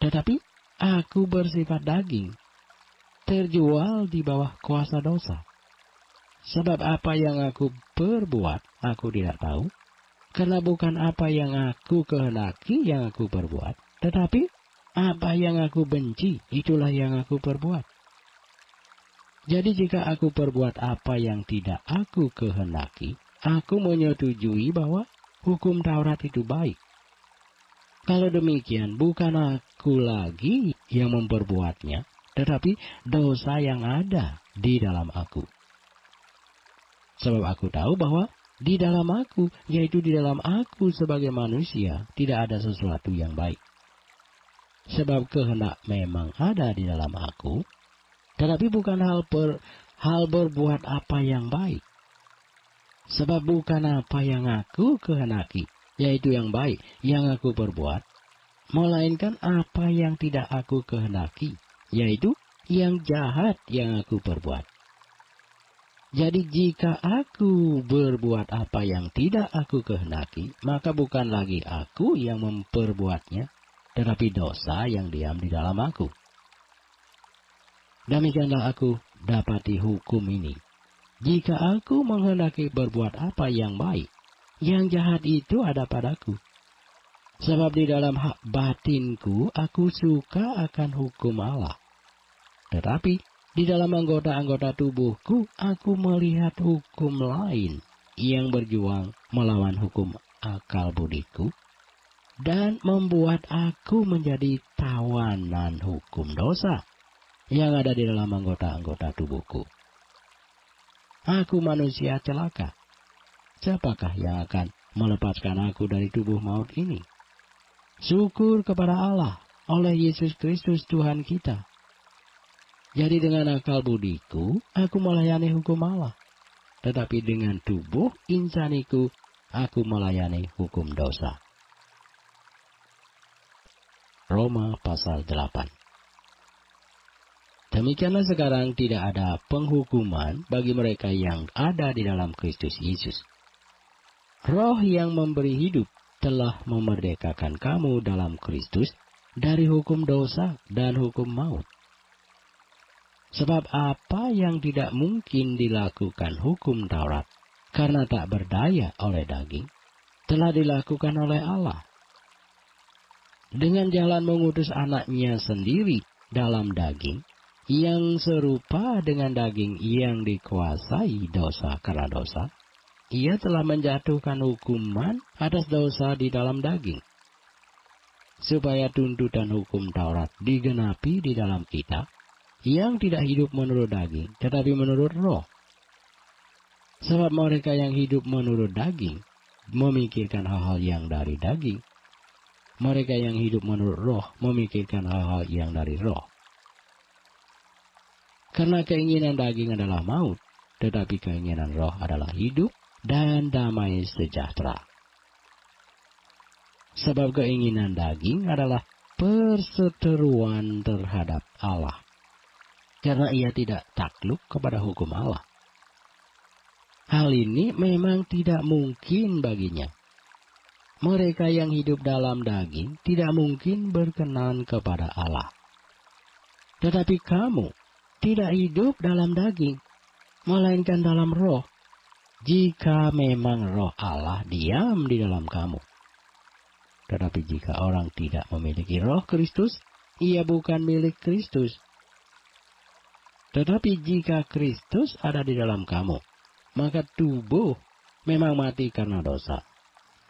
tetapi aku bersifat daging, terjual di bawah kuasa dosa. Sebab apa yang aku perbuat, aku tidak tahu, karena bukan apa yang aku kehendaki yang aku perbuat, tetapi apa yang aku benci, itulah yang aku perbuat. Jadi jika aku perbuat apa yang tidak aku kehendaki, aku menyetujui bahwa hukum Taurat itu baik. Kalau demikian, bukan aku lagi yang memperbuatnya, tetapi dosa yang ada di dalam aku. Sebab aku tahu bahwa di dalam aku, yaitu di dalam aku sebagai manusia, tidak ada sesuatu yang baik. Sebab kehendak memang ada di dalam aku, tetapi bukan hal berbuat apa yang baik. Sebab bukan apa yang aku kehendaki, yaitu yang baik, yang aku perbuat, melainkan apa yang tidak aku kehendaki, yaitu yang jahat yang aku perbuat. Jadi jika aku berbuat apa yang tidak aku kehendaki, maka bukan lagi aku yang memperbuatnya, tetapi dosa yang diam di dalam aku. Demikianlah aku dapati hukum ini. Jika aku menghendaki berbuat apa yang baik, yang jahat itu ada padaku. Sebab di dalam hak batinku aku suka akan hukum Allah. Tetapi di dalam anggota-anggota tubuhku aku melihat hukum lain yang berjuang melawan hukum akal budiku dan membuat aku menjadi tawanan hukum dosa yang ada di dalam anggota-anggota tubuhku. Aku manusia celaka. Siapakah yang akan melepaskan aku dari tubuh maut ini? Syukur kepada Allah oleh Yesus Kristus Tuhan kita. Jadi dengan akal budiku, aku melayani hukum Allah. Tetapi dengan tubuh insaniku, aku melayani hukum dosa. Roma pasal 8. Demikianlah sekarang tidak ada penghukuman bagi mereka yang ada di dalam Kristus Yesus. Roh yang memberi hidup telah memerdekakan kamu dalam Kristus dari hukum dosa dan hukum maut. Sebab apa yang tidak mungkin dilakukan hukum Taurat karena tak berdaya oleh daging, telah dilakukan oleh Allah. Dengan jalan mengutus anaknya sendiri dalam daging, yang serupa dengan daging yang dikuasai dosa karena dosa, ia telah menjatuhkan hukuman atas dosa di dalam daging, supaya tuntutan hukum Taurat digenapi di dalam kita, yang tidak hidup menurut daging, tetapi menurut roh. Sebab mereka yang hidup menurut daging, memikirkan hal-hal yang dari daging. Mereka yang hidup menurut roh, memikirkan hal-hal yang dari roh. Karena keinginan daging adalah maut, tetapi keinginan roh adalah hidup dan damai sejahtera. Sebab keinginan daging adalah perseteruan terhadap Allah, karena ia tidak takluk kepada hukum Allah. Hal ini memang tidak mungkin baginya. Mereka yang hidup dalam daging tidak mungkin berkenan kepada Allah. Tetapi kamu tidak hidup dalam daging, melainkan dalam roh, jika memang roh Allah diam di dalam kamu. Tetapi jika orang tidak memiliki roh Kristus, ia bukan milik Kristus. Tetapi jika Kristus ada di dalam kamu, maka tubuh memang mati karena dosa,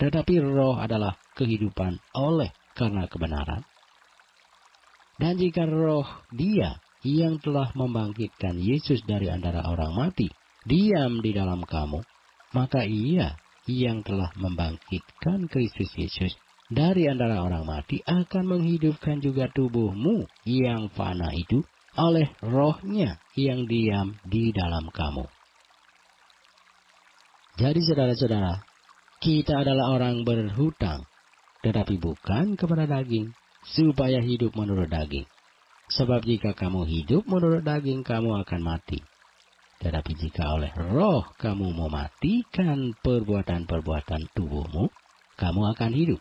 tetapi roh adalah kehidupan oleh karena kebenaran. Dan jika roh Dia yang telah membangkitkan Yesus dari antara orang mati diam di dalam kamu, maka Ia yang telah membangkitkan Kristus Yesus dari antara orang mati akan menghidupkan juga tubuhmu yang fana itu oleh rohnya yang diam di dalam kamu. Jadi saudara-saudara, kita adalah orang berhutang, tetapi bukan kepada daging, supaya hidup menurut daging. Sebab jika kamu hidup menurut daging, kamu akan mati. Tetapi jika oleh roh kamu mematikan perbuatan-perbuatan tubuhmu, kamu akan hidup.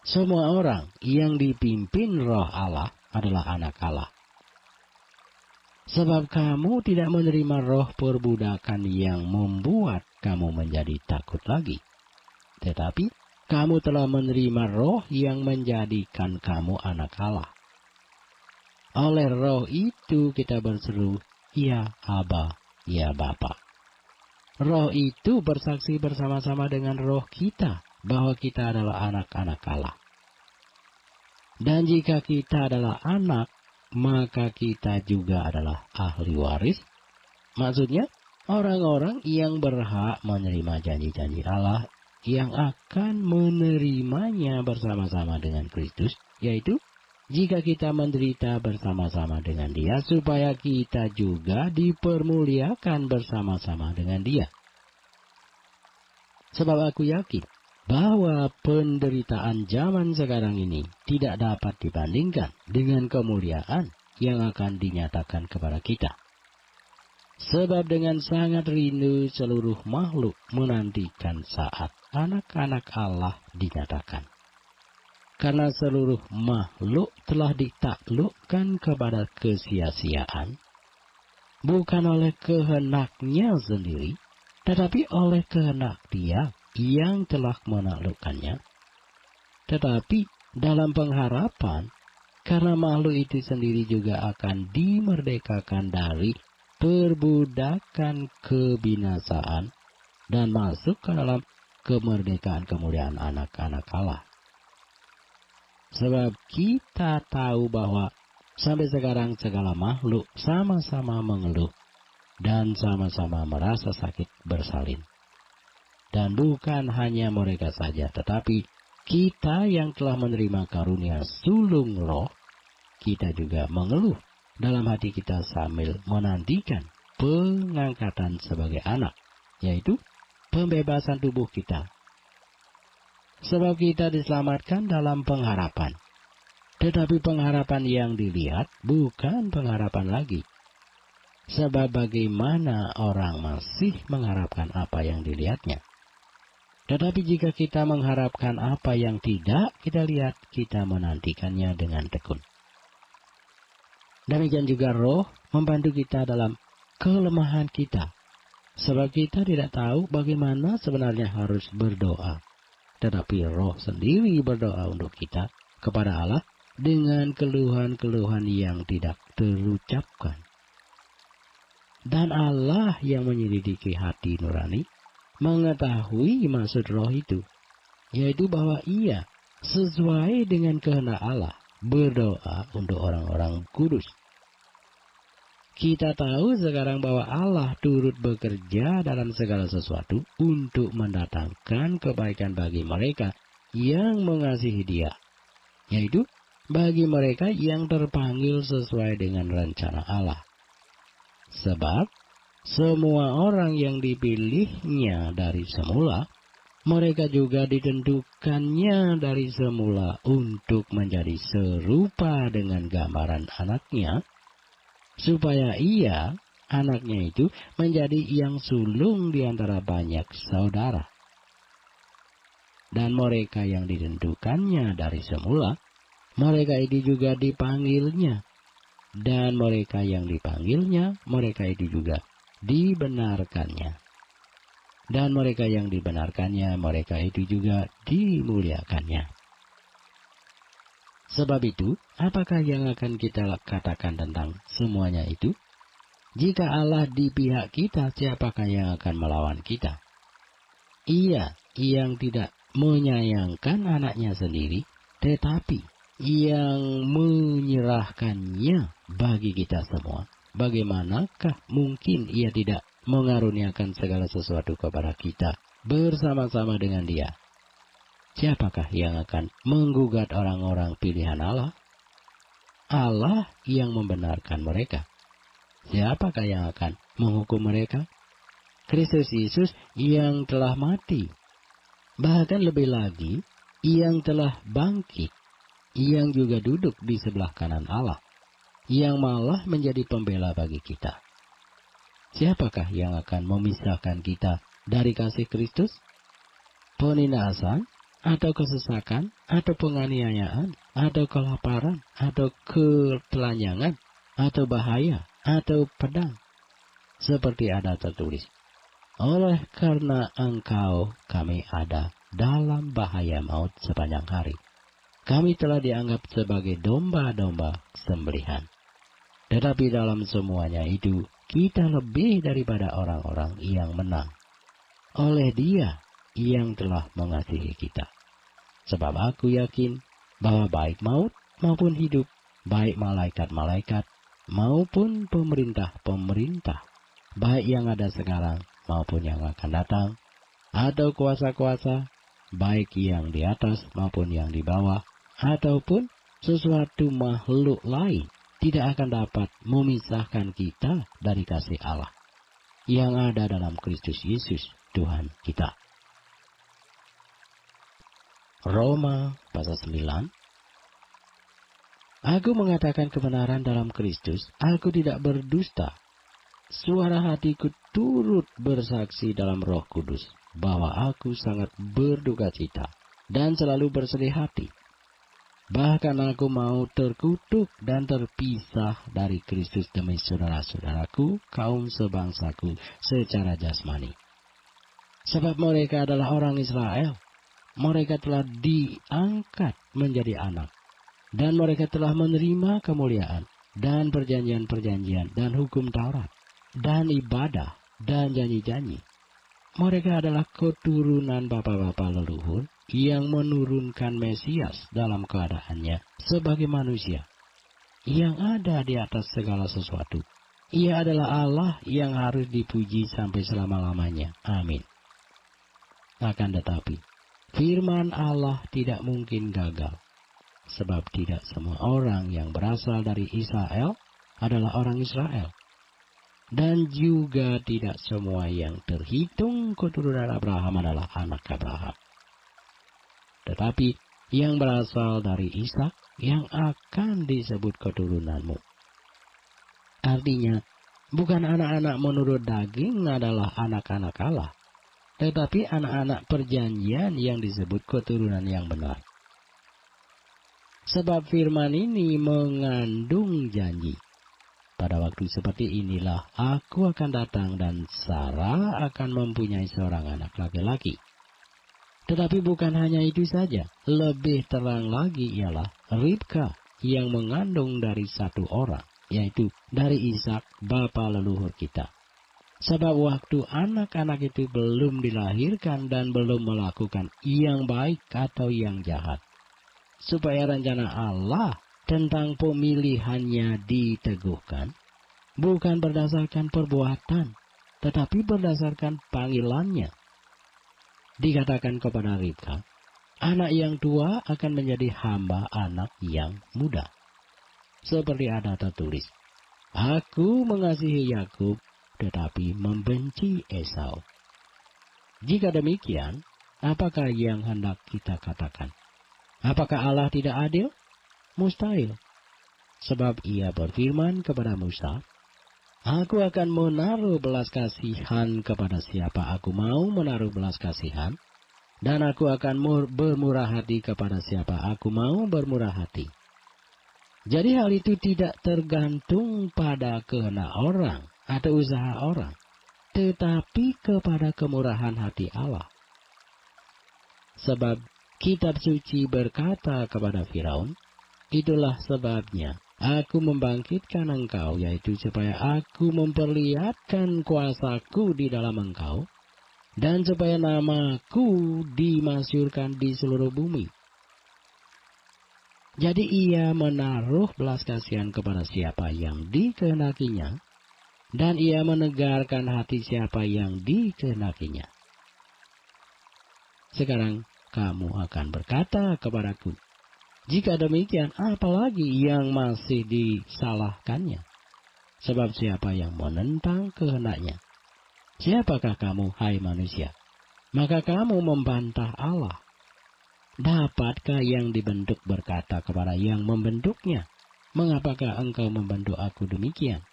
Semua orang yang dipimpin roh Allah adalah anak Allah. Sebab kamu tidak menerima roh perbudakan yang membuat kamu menjadi takut lagi. Tetapi kamu telah menerima roh yang menjadikan kamu anak Allah. Oleh roh itu kita berseru, ya Aba, ya Bapa. Roh itu bersaksi bersama-sama dengan roh kita bahwa kita adalah anak-anak Allah. Dan jika kita adalah anak, maka kita juga adalah ahli waris. Maksudnya, orang-orang yang berhak menerima janji-janji Allah yang akan menerimanya bersama-sama dengan Kristus, yaitu jika kita menderita bersama-sama dengan Dia, supaya kita juga dipermuliakan bersama-sama dengan Dia. Sebab aku yakin bahwa penderitaan zaman sekarang ini tidak dapat dibandingkan dengan kemuliaan yang akan dinyatakan kepada kita. Sebab dengan sangat rindu seluruh makhluk menantikan saat anak-anak Allah dinyatakan. Karena seluruh makhluk telah ditaklukkan kepada kesia-siaan, bukan oleh kehendaknya sendiri, tetapi oleh kehendak Dia yang telah menaklukkannya. Tetapi dalam pengharapan, karena makhluk itu sendiri juga akan dimerdekakan dari perbudakan kebinasaan dan masuk ke dalam kemerdekaan kemuliaan anak-anak Allah. Sebab kita tahu bahwa sampai sekarang segala makhluk sama-sama mengeluh dan sama-sama merasa sakit bersalin. Dan bukan hanya mereka saja, tetapi kita yang telah menerima karunia sulung roh, kita juga mengeluh dalam hati kita sambil menantikan pengangkatan sebagai anak, yaitu pembebasan tubuh kita. Sebab kita diselamatkan dalam pengharapan. Tetapi pengharapan yang dilihat bukan pengharapan lagi. Sebab bagaimana orang masih mengharapkan apa yang dilihatnya. Tetapi jika kita mengharapkan apa yang tidak kita lihat, kita menantikannya dengan tekun. Demikian juga roh membantu kita dalam kelemahan kita. Sebab kita tidak tahu bagaimana sebenarnya harus berdoa. Tetapi roh sendiri berdoa untuk kita kepada Allah dengan keluhan-keluhan yang tidak terucapkan. Dan Allah yang menyelidiki hati nurani mengetahui maksud roh itu, yaitu bahwa Ia sesuai dengan kehendak Allah berdoa untuk orang-orang kudus. Kita tahu sekarang bahwa Allah turut bekerja dalam segala sesuatu untuk mendatangkan kebaikan bagi mereka yang mengasihi Dia, yaitu bagi mereka yang terpanggil sesuai dengan rencana Allah. Sebab semua orang yang dipilihnya dari semula, mereka juga ditentukannya dari semula untuk menjadi serupa dengan gambaran anaknya, supaya Ia, anaknya itu, menjadi yang sulung di antara banyak saudara. Dan mereka yang ditentukannya dari semula, mereka itu juga dipanggilnya. Dan mereka yang dipanggilnya, mereka itu juga dibenarkannya. Dan mereka yang dibenarkannya, mereka itu juga dimuliakannya. Sebab itu, apakah yang akan kita katakan tentang semuanya itu? Jika Allah di pihak kita, siapakah yang akan melawan kita? Ia yang tidak menyayangkan anaknya sendiri, tetapi yang menyerahkannya bagi kita semua. Bagaimanakah mungkin Ia tidak mengaruniakan segala sesuatu kepada kita bersama-sama dengan Dia? Siapakah yang akan menggugat orang-orang pilihan Allah? Allah yang membenarkan mereka. Siapakah yang akan menghukum mereka? Kristus Yesus yang telah mati. Bahkan lebih lagi, yang telah bangkit, yang juga duduk di sebelah kanan Allah, yang malah menjadi pembela bagi kita. Siapakah yang akan memisahkan kita dari kasih Kristus? Penindasan, atau kesesakan, atau penganiayaan, atau kelaparan, atau ketelanjangan, atau bahaya, atau pedang. Seperti ada tertulis, oleh karena Engkau kami ada dalam bahaya maut sepanjang hari. Kami telah dianggap sebagai domba-domba sembelihan. Tetapi dalam semuanya itu, kita lebih daripada orang-orang yang menang oleh Dia yang telah mengasihi kita. Sebab aku yakin bahwa baik maut maupun hidup, baik malaikat-malaikat maupun pemerintah-pemerintah, baik yang ada sekarang maupun yang akan datang, atau kuasa-kuasa, baik yang di atas maupun yang di bawah, ataupun sesuatu makhluk lain, tidak akan dapat memisahkan kita dari kasih Allah yang ada dalam Kristus Yesus Tuhan kita. Roma pasal 9 Aku mengatakan kebenaran dalam Kristus, aku tidak berdusta. Suara hatiku turut bersaksi dalam Roh Kudus bahwa aku sangat berduka cita dan selalu bersedih hati. Bahkan aku mau terkutuk dan terpisah dari Kristus demi saudara-saudaraku, kaum sebangsaku secara jasmani. Sebab mereka adalah orang Israel. Mereka telah diangkat menjadi anak. Dan mereka telah menerima kemuliaan dan perjanjian-perjanjian dan hukum Taurat dan ibadah dan janji-janji. Mereka adalah keturunan bapa-bapa leluhur yang menurunkan Mesias dalam keadaannya sebagai manusia yang ada di atas segala sesuatu. Ia adalah Allah yang harus dipuji sampai selama-lamanya. Amin. Akan tetapi, firman Allah tidak mungkin gagal. Sebab tidak semua orang yang berasal dari Israel adalah orang Israel. Dan juga tidak semua yang terhitung keturunan Abraham adalah anak Abraham. Tetapi yang berasal dari Ishak yang akan disebut keturunanmu. Artinya, bukan anak-anak menurut daging adalah anak-anak Allah. Tetapi anak-anak perjanjian yang disebut keturunan yang benar. Sebab firman ini mengandung janji. Pada waktu seperti inilah aku akan datang dan Sarah akan mempunyai seorang anak laki-laki. Tetapi bukan hanya itu saja. Lebih terang lagi ialah Ribka yang mengandung dari satu orang, yaitu dari Ishak bapa leluhur kita. Sebab waktu anak-anak itu belum dilahirkan dan belum melakukan yang baik atau yang jahat, supaya rencana Allah tentang pemilihannya diteguhkan, bukan berdasarkan perbuatan, tetapi berdasarkan panggilannya. Dikatakan kepada Ribka, anak yang tua akan menjadi hamba anak yang muda. Seperti ada tertulis, aku mengasihi Yakub, tetapi membenci Esau. Jika demikian, apakah yang hendak kita katakan? Apakah Allah tidak adil? Mustahil. Sebab ia berfirman kepada Musa, aku akan menaruh belas kasihan kepada siapa aku mau menaruh belas kasihan, dan aku akan bermurah hati kepada siapa aku mau bermurah hati. Jadi hal itu tidak tergantung pada kehendak orang atau usaha orang, tetapi kepada kemurahan hati Allah. Sebab Kitab suci berkata kepada Firaun, itulah sebabnya aku membangkitkan engkau, yaitu supaya aku memperlihatkan kuasaku di dalam engkau, dan supaya namaku dimasyhurkan di seluruh bumi. Jadi ia menaruh belas kasihan kepada siapa yang dikehendakinya, dan ia menegarkan hati siapa yang dikehendakinya. Sekarang kamu akan berkata kepadaku, jika demikian, apalagi yang masih disalahkannya? Sebab siapa yang menentang kehendaknya? Siapakah kamu, hai manusia? Maka kamu membantah Allah. Dapatkah yang dibentuk berkata kepada yang membentuknya, mengapakah engkau membentuk aku demikian?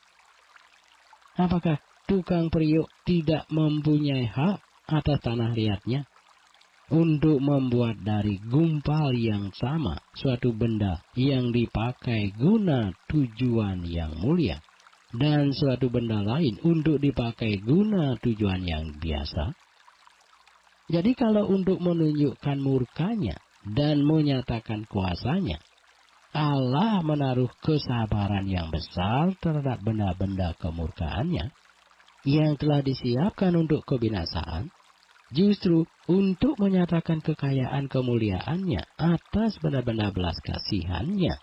Apakah tukang periuk tidak mempunyai hak atas tanah liatnya, untuk membuat dari gumpal yang sama suatu benda yang dipakai guna tujuan yang mulia, dan suatu benda lain untuk dipakai guna tujuan yang biasa? Jadi kalau untuk menunjukkan murkanya dan menyatakan kuasanya, Allah menaruh kesabaran yang besar terhadap benda-benda kemurkaannya yang telah disiapkan untuk kebinasaan, justru untuk menyatakan kekayaan kemuliaannya atas benda-benda belas kasihannya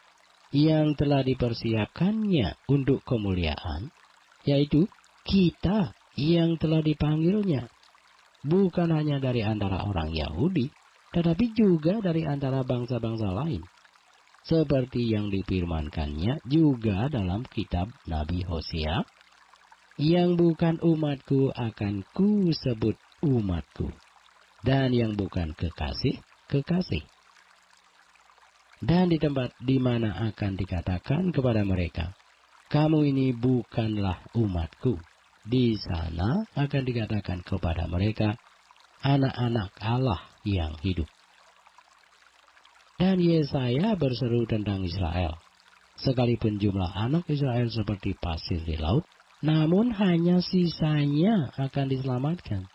yang telah dipersiapkannya untuk kemuliaan, yaitu kita yang telah dipanggilnya, bukan hanya dari antara orang Yahudi, tetapi juga dari antara bangsa-bangsa lain, seperti yang difirmankannya juga dalam kitab Nabi Hosea, yang bukan umatku akan ku sebut umatku, dan yang bukan kekasih, kekasih. Dan di tempat di mana akan dikatakan kepada mereka, kamu ini bukanlah umatku. Di sana akan dikatakan kepada mereka, anak-anak Allah yang hidup. Dan Yesaya berseru tentang Israel. Sekalipun jumlah anak Israel seperti pasir di laut, namun hanya sisanya akan diselamatkan.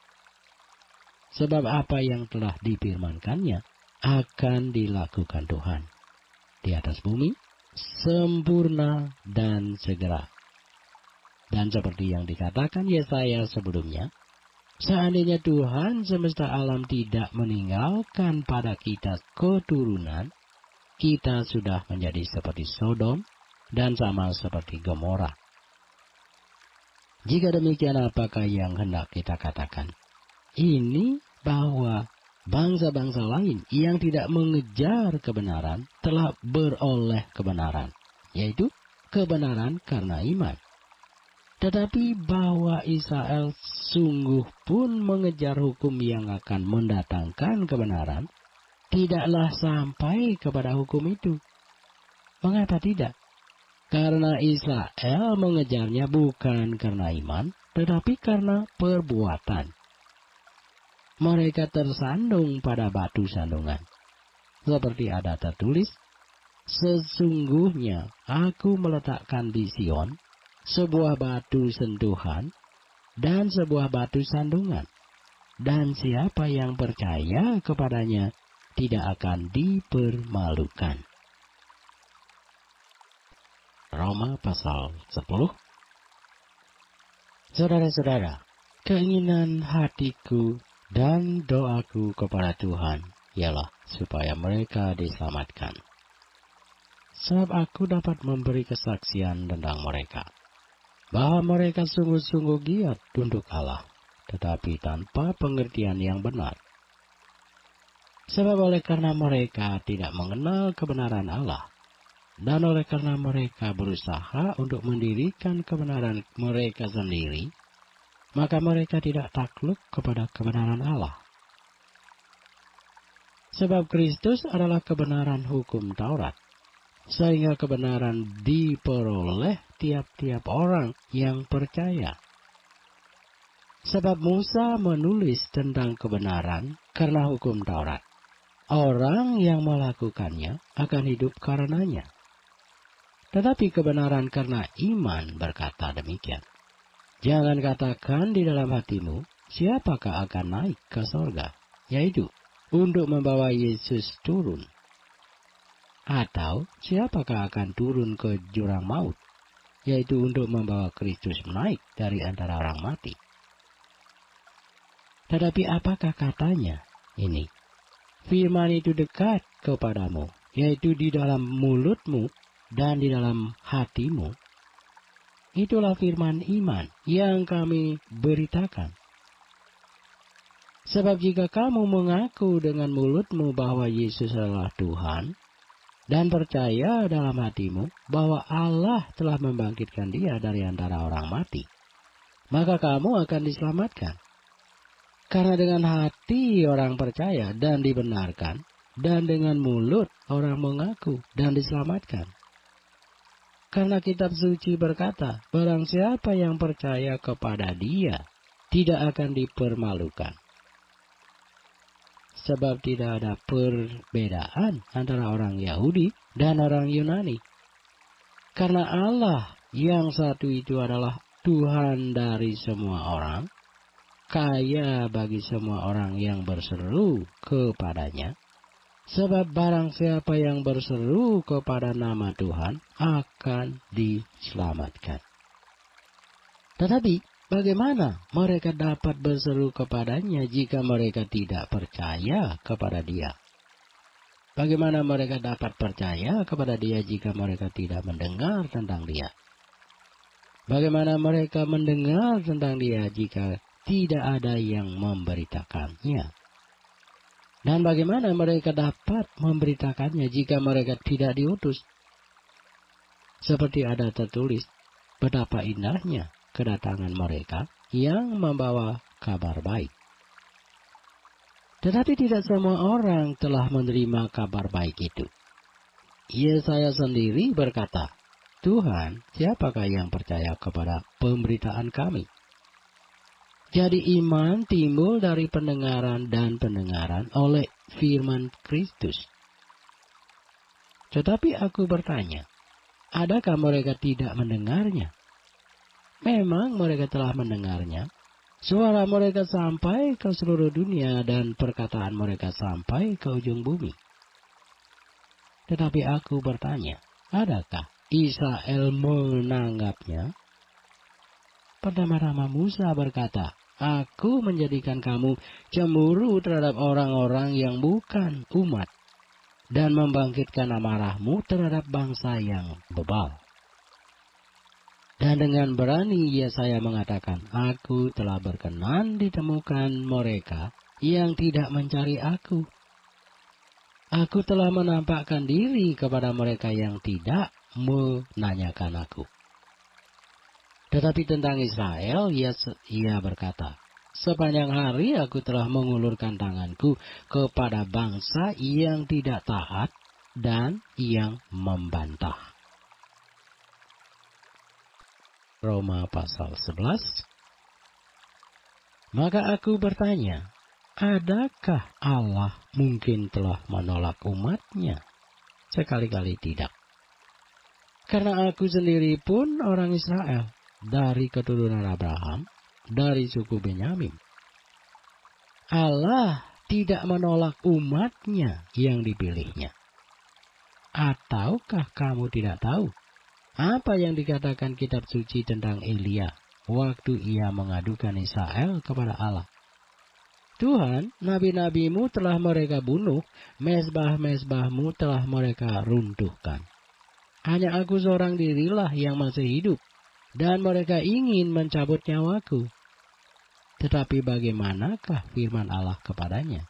Sebab apa yang telah difirmankannya akan dilakukan Tuhan di atas bumi, sempurna dan segera. Dan seperti yang dikatakan Yesaya sebelumnya, seandainya Tuhan semesta alam tidak meninggalkan pada kita keturunan, kita sudah menjadi seperti Sodom dan sama seperti Gomora. Jika demikian, apakah yang hendak kita katakan? Ini bahwa bangsa-bangsa lain yang tidak mengejar kebenaran telah beroleh kebenaran, yaitu kebenaran karena iman. Tetapi bahwa Israel sungguh pun mengejar hukum yang akan mendatangkan kebenaran, tidaklah sampai kepada hukum itu. Mengapa tidak? Karena Israel mengejarnya bukan karena iman, tetapi karena perbuatan. Mereka tersandung pada batu sandungan. Seperti ada tertulis, sesungguhnya aku meletakkan di Sion sebuah batu sentuhan dan sebuah batu sandungan. Dan siapa yang percaya kepadanya tidak akan dipermalukan. Roma pasal 10. Saudara-saudara, keinginan hatiku dan doaku kepada Tuhan ialah supaya mereka diselamatkan. Sebab aku dapat memberi kesaksian tentang mereka, bahwa mereka sungguh-sungguh giat untuk Allah, tetapi tanpa pengertian yang benar. Sebab oleh karena mereka tidak mengenal kebenaran Allah, dan oleh karena mereka berusaha untuk mendirikan kebenaran mereka sendiri, maka mereka tidak takluk kepada kebenaran Allah. Sebab Kristus adalah kebenaran hukum Taurat, sehingga kebenaran diperoleh tiap-tiap orang yang percaya. Sebab Musa menulis tentang kebenaran karena hukum Taurat. Orang yang melakukannya akan hidup karenanya. Tetapi kebenaran karena iman berkata demikian. Jangan katakan di dalam hatimu, siapakah akan naik ke sorga, yaitu untuk membawa Yesus turun. Atau siapakah akan turun ke jurang maut, yaitu untuk membawa Kristus naik dari antara orang mati. Tetapi apakah katanya ini? Firman itu dekat kepadamu, yaitu di dalam mulutmu dan di dalam hatimu. Itulah firman iman yang kami beritakan. Sebab jika kamu mengaku dengan mulutmu bahwa Yesus adalah Tuhan, dan percaya dalam hatimu bahwa Allah telah membangkitkan dia dari antara orang mati, maka kamu akan diselamatkan. Karena dengan hati orang percaya dan dibenarkan, dan dengan mulut orang mengaku dan diselamatkan. Karena kitab suci berkata, barang siapa yang percaya kepada dia, tidak akan dipermalukan. Sebab tidak ada perbedaan antara orang Yahudi dan orang Yunani. Karena Allah yang satu itu adalah Tuhan dari semua orang, kaya bagi semua orang yang berseru kepadanya. Sebab barang siapa yang berseru kepada nama Tuhan akan diselamatkan. Tetapi bagaimana mereka dapat berseru kepadanya jika mereka tidak percaya kepada dia? Bagaimana mereka dapat percaya kepada dia jika mereka tidak mendengar tentang dia? Bagaimana mereka mendengar tentang dia jika tidak ada yang memberitakannya? Dan bagaimana mereka dapat memberitakannya jika mereka tidak diutus? Seperti ada tertulis, betapa indahnya kedatangan mereka yang membawa kabar baik. Tetapi tidak semua orang telah menerima kabar baik itu. Yesaya sendiri berkata, Tuhan, siapakah yang percaya kepada pemberitaan kami? Jadi iman timbul dari pendengaran dan pendengaran oleh firman Kristus. Tetapi aku bertanya, adakah mereka tidak mendengarnya? Memang mereka telah mendengarnya. Suara mereka sampai ke seluruh dunia dan perkataan mereka sampai ke ujung bumi. Tetapi aku bertanya, adakah Israel menanggapnya? Pertama-tama Musa berkata, Aku menjadikan kamu cemburu terhadap orang-orang yang bukan umat, dan membangkitkan amarahmu terhadap bangsa yang bebal. Dan dengan berani Yesaya mengatakan, Aku telah berkenan ditemukan mereka yang tidak mencari aku. Aku telah menampakkan diri kepada mereka yang tidak menanyakan aku. Tetapi tentang Israel, ia berkata, Sepanjang hari aku telah mengulurkan tanganku kepada bangsa yang tidak taat dan yang membantah. Roma pasal 11. Maka aku bertanya, adakah Allah mungkin telah menolak umatnya? Sekali-kali tidak. Karena aku sendiri pun orang Israel, dari keturunan Abraham, dari suku Benyamin. Allah tidak menolak umatnya yang dipilihnya. Ataukah kamu tidak tahu apa yang dikatakan kitab suci tentang Elia waktu ia mengadukan Israel kepada Allah? Tuhan, nabi-nabimu telah mereka bunuh, mezbah-mezbahmu telah mereka runtuhkan. Hanya aku seorang dirilah yang masih hidup, dan mereka ingin mencabut nyawaku. Tetapi bagaimanakah firman Allah kepadanya?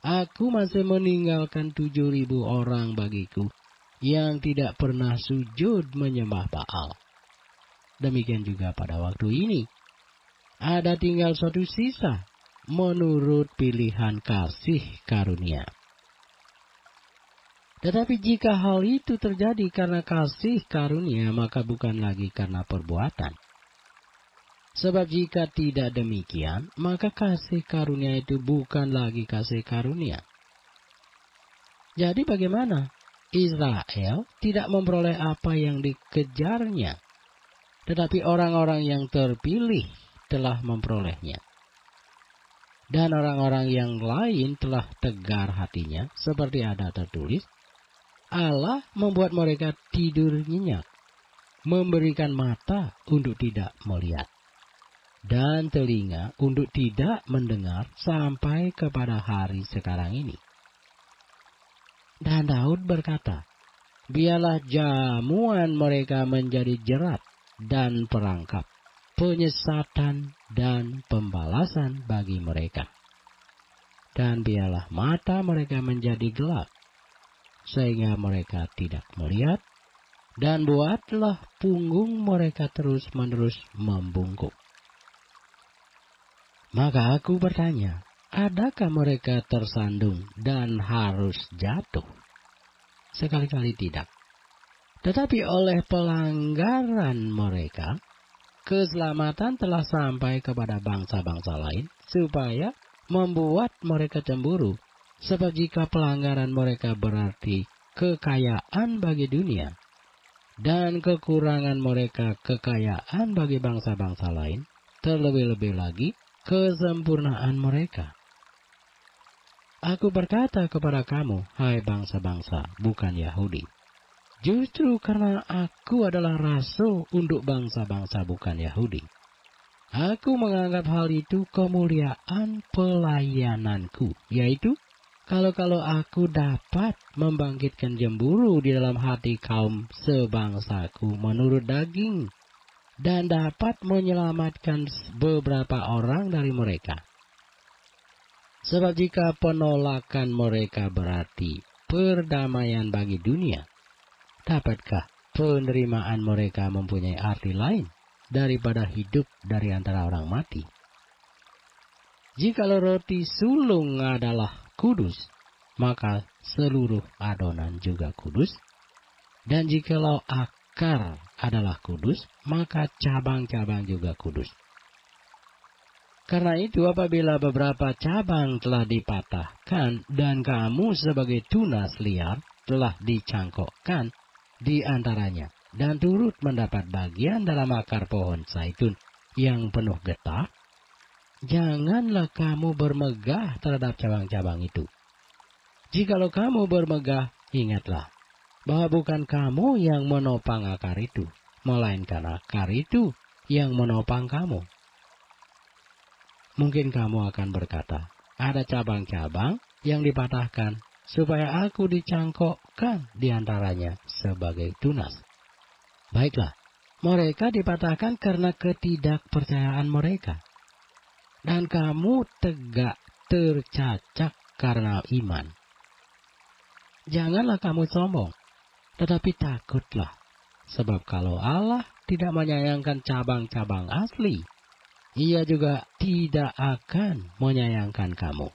Aku masih meninggalkan 7.000 orang bagiku yang tidak pernah sujud menyembah Baal. Demikian juga pada waktu ini. Ada tinggal suatu sisa menurut pilihan kasih karunia. Tetapi jika hal itu terjadi karena kasih karunia, maka bukan lagi karena perbuatan. Sebab jika tidak demikian, maka kasih karunia itu bukan lagi kasih karunia. Jadi bagaimana? Israel tidak memperoleh apa yang dikejarnya, tetapi orang-orang yang terpilih telah memperolehnya. Dan orang-orang yang lain telah tegar hatinya, seperti ada tertulis, Allah membuat mereka tidur nyenyak, memberikan mata untuk tidak melihat, dan telinga untuk tidak mendengar sampai kepada hari sekarang ini. Dan Daud berkata, biarlah jamuan mereka menjadi jerat dan perangkap, penyesatan dan pembalasan bagi mereka. Dan biarlah mata mereka menjadi gelap, sehingga mereka tidak melihat, dan buatlah punggung mereka terus-menerus membungkuk. Maka aku bertanya, adakah mereka tersandung dan harus jatuh? Sekali-kali tidak. Tetapi oleh pelanggaran mereka, keselamatan telah sampai kepada bangsa-bangsa lain, supaya membuat mereka cemburu. Sebab jika pelanggaran mereka berarti kekayaan bagi dunia, dan kekurangan mereka kekayaan bagi bangsa-bangsa lain, terlebih-lebih lagi kesempurnaan mereka. Aku berkata kepada kamu, hai bangsa-bangsa, bukan Yahudi, justru karena aku adalah rasul untuk bangsa-bangsa bukan Yahudi, aku menganggap hal itu kemuliaan pelayananku, yaitu kalau aku dapat membangkitkan cemburu di dalam hati kaum sebangsaku menurut daging, dan dapat menyelamatkan beberapa orang dari mereka. Sebab jika penolakan mereka berarti perdamaian bagi dunia, dapatkah penerimaan mereka mempunyai arti lain daripada hidup dari antara orang mati? Jikalau roti sulung adalah kudus, maka seluruh adonan juga kudus. Dan jikalau akar adalah kudus, maka cabang-cabang juga kudus. Karena itu apabila beberapa cabang telah dipatahkan dan kamu sebagai tunas liar telah dicangkokkan di antaranya dan turut mendapat bagian dalam akar pohon zaitun yang penuh getah, janganlah kamu bermegah terhadap cabang-cabang itu. Jikalau kamu bermegah, ingatlah bahwa bukan kamu yang menopang akar itu, melainkan akar itu yang menopang kamu. Mungkin kamu akan berkata, ada cabang-cabang yang dipatahkan supaya aku dicangkokkan di antaranya sebagai tunas. Baiklah, mereka dipatahkan karena ketidakpercayaan mereka. Dan kamu tegak tercacak karena iman. Janganlah kamu sombong, tetapi takutlah. Sebab kalau Allah tidak menyayangkan cabang-cabang asli, Ia juga tidak akan menyayangkan kamu.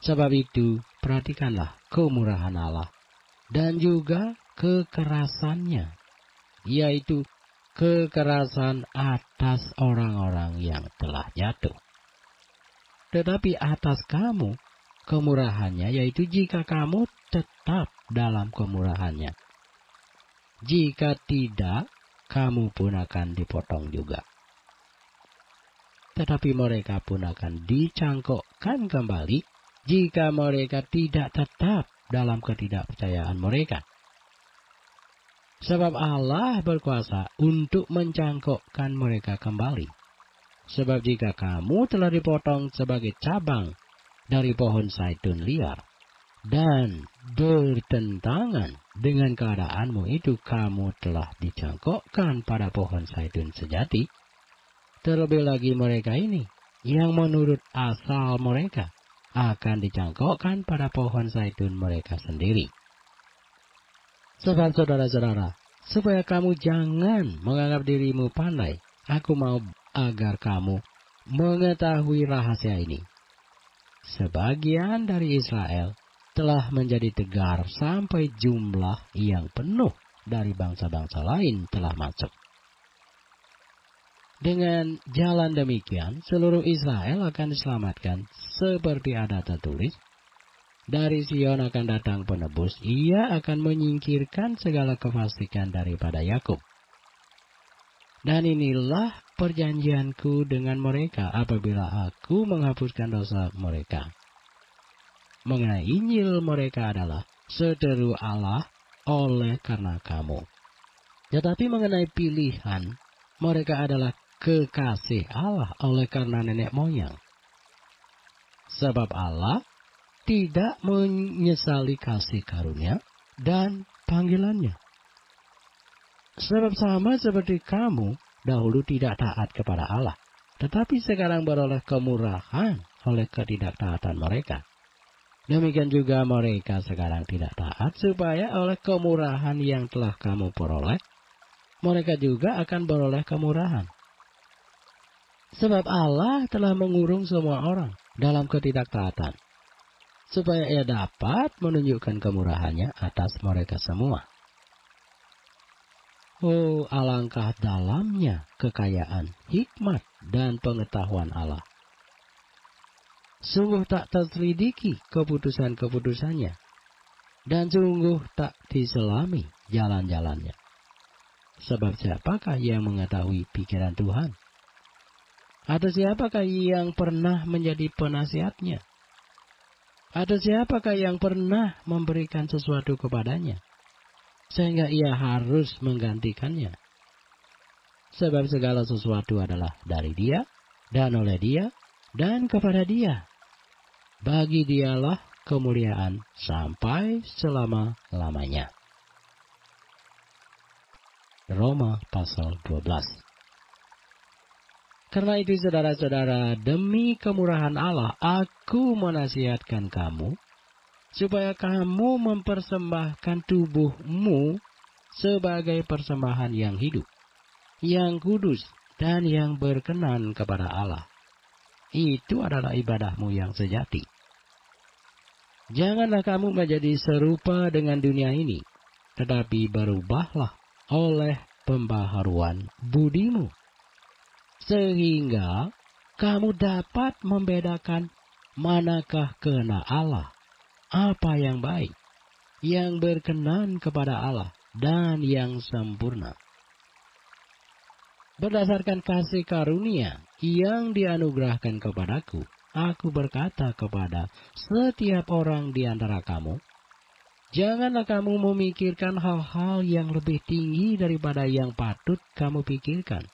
Sebab itu, perhatikanlah kemurahan Allah dan juga kekerasannya, yaitu kekerasan atas orang-orang yang telah jatuh. Tetapi atas kamu, kemurahannya, yaitu jika kamu tetap dalam kemurahannya. Jika tidak, kamu pun akan dipotong juga. Tetapi mereka pun akan dicangkokkan kembali jika mereka tidak tetap dalam ketidakpercayaan mereka. Sebab Allah berkuasa untuk mencangkokkan mereka kembali. Sebab jika kamu telah dipotong sebagai cabang dari pohon zaitun liar, dan bertentangan dengan keadaanmu itu kamu telah dicangkokkan pada pohon zaitun sejati, terlebih lagi mereka ini, yang menurut asal mereka, akan dicangkokkan pada pohon zaitun mereka sendiri. Sebab saudara-saudara, supaya kamu jangan menganggap dirimu pandai, aku mau agar kamu mengetahui rahasia ini. Sebagian dari Israel telah menjadi tegar sampai jumlah yang penuh dari bangsa-bangsa lain telah masuk. Dengan jalan demikian, seluruh Israel akan diselamatkan seperti ada tertulis, dari Sion akan datang penebus, ia akan menyingkirkan segala kefasikan daripada Yakub. Dan inilah perjanjianku dengan mereka apabila aku menghapuskan dosa mereka. Mengenai Injil mereka adalah seteru Allah oleh karena kamu. Tetapi mengenai pilihan, mereka adalah kekasih Allah oleh karena nenek moyang. Sebab Allah tidak menyesali kasih karunia dan panggilannya. Sebab sama seperti kamu dahulu tidak taat kepada Allah, tetapi sekarang beroleh kemurahan oleh ketidaktaatan mereka. Demikian juga mereka sekarang tidak taat supaya oleh kemurahan yang telah kamu peroleh, mereka juga akan beroleh kemurahan. Sebab Allah telah mengurung semua orang dalam ketidaktaatan, supaya Ia dapat menunjukkan kemurahannya atas mereka semua. Oh, alangkah dalamnya kekayaan, hikmat, dan pengetahuan Allah. Sungguh tak terselidiki keputusan-keputusannya, dan sungguh tak diselami jalan-jalannya. Sebab siapakah yang mengetahui pikiran Tuhan? Atau siapakah yang pernah menjadi penasihatnya? Atau siapakah yang pernah memberikan sesuatu kepadanya, sehingga ia harus menggantikannya? Sebab segala sesuatu adalah dari Dia, dan oleh Dia, dan kepada Dia. Bagi Dialah kemuliaan sampai selama-lamanya. Roma pasal 12. Karena itu saudara-saudara, demi kemurahan Allah, aku menasihatkan kamu, supaya kamu mempersembahkan tubuhmu sebagai persembahan yang hidup, yang kudus, dan yang berkenan kepada Allah. Itu adalah ibadahmu yang sejati. Janganlah kamu menjadi serupa dengan dunia ini, tetapi berubahlah oleh pembaharuan budimu, sehingga kamu dapat membedakan manakah kehendak Allah, apa yang baik, yang berkenan kepada Allah, dan yang sempurna. Berdasarkan kasih karunia yang dianugerahkan kepadaku, aku berkata kepada setiap orang di antara kamu, janganlah kamu memikirkan hal-hal yang lebih tinggi daripada yang patut kamu pikirkan.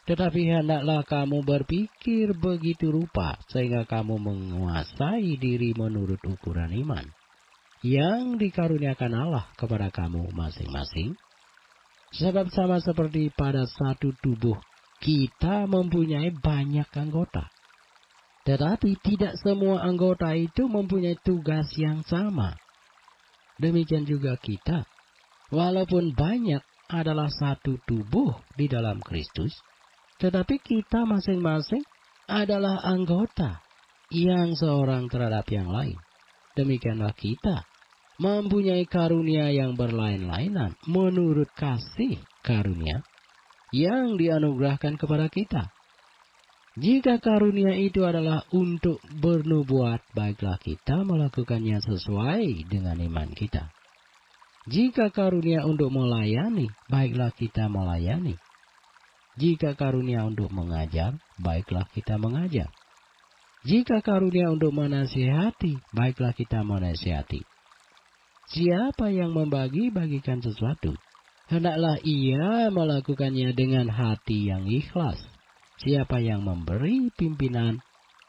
Tetapi hendaklah kamu berpikir begitu rupa, sehingga kamu menguasai diri menurut ukuran iman yang dikaruniakan Allah kepada kamu masing-masing. Sebab sama seperti pada satu tubuh, kita mempunyai banyak anggota. Tetapi tidak semua anggota itu mempunyai tugas yang sama. Demikian juga kita, walaupun banyak adalah satu tubuh di dalam Kristus, tetapi kita masing-masing adalah anggota yang seorang terhadap yang lain. Demikianlah kita mempunyai karunia yang berlain-lainan menurut kasih karunia yang dianugerahkan kepada kita. Jika karunia itu adalah untuk bernubuat, baiklah kita melakukannya sesuai dengan iman kita. Jika karunia untuk melayani, baiklah kita melayani. Jika karunia untuk mengajar, baiklah kita mengajar. Jika karunia untuk menasihati, baiklah kita menasihati. Siapa yang membagi, bagikan sesuatu, hendaklah ia melakukannya dengan hati yang ikhlas. Siapa yang memberi pimpinan,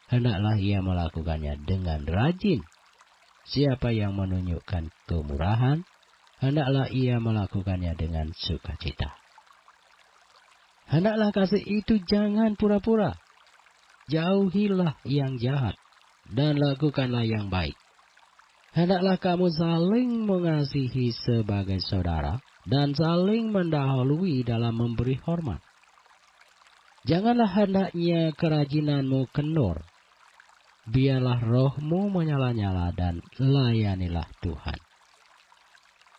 hendaklah ia melakukannya dengan rajin. Siapa yang menunjukkan kemurahan, hendaklah ia melakukannya dengan sukacita. Hendaklah kasih itu jangan pura-pura. Jauhilah yang jahat, dan lakukanlah yang baik. Hendaklah kamu saling mengasihi sebagai saudara, dan saling mendahului dalam memberi hormat. Janganlah hendaknya kerajinanmu kendor. Biarlah rohmu menyala-nyala dan layanilah Tuhan.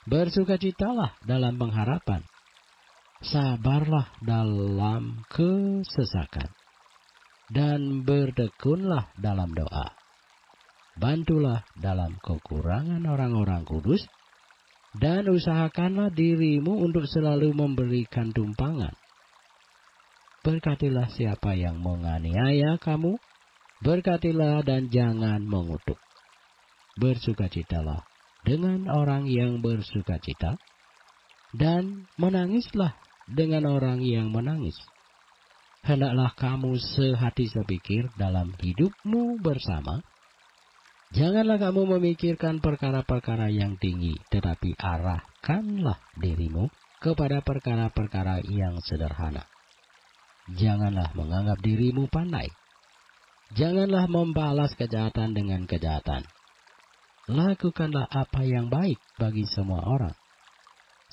Bersukacitalah dalam pengharapan. Sabarlah dalam kesesakan. Dan bertekunlah dalam doa. Bantulah dalam kekurangan orang-orang kudus, dan usahakanlah dirimu untuk selalu memberikan tumpangan. Berkatilah siapa yang menganiaya kamu, berkatilah dan jangan mengutuk. Bersukacitalah dengan orang yang bersukacita, dan menangislah dengan orang yang menangis. Hendaklah kamu sehati sepikir dalam hidupmu bersama. Janganlah kamu memikirkan perkara-perkara yang tinggi, tetapi arahkanlah dirimu kepada perkara-perkara yang sederhana. Janganlah menganggap dirimu pandai. Janganlah membalas kejahatan dengan kejahatan. Lakukanlah apa yang baik bagi semua orang.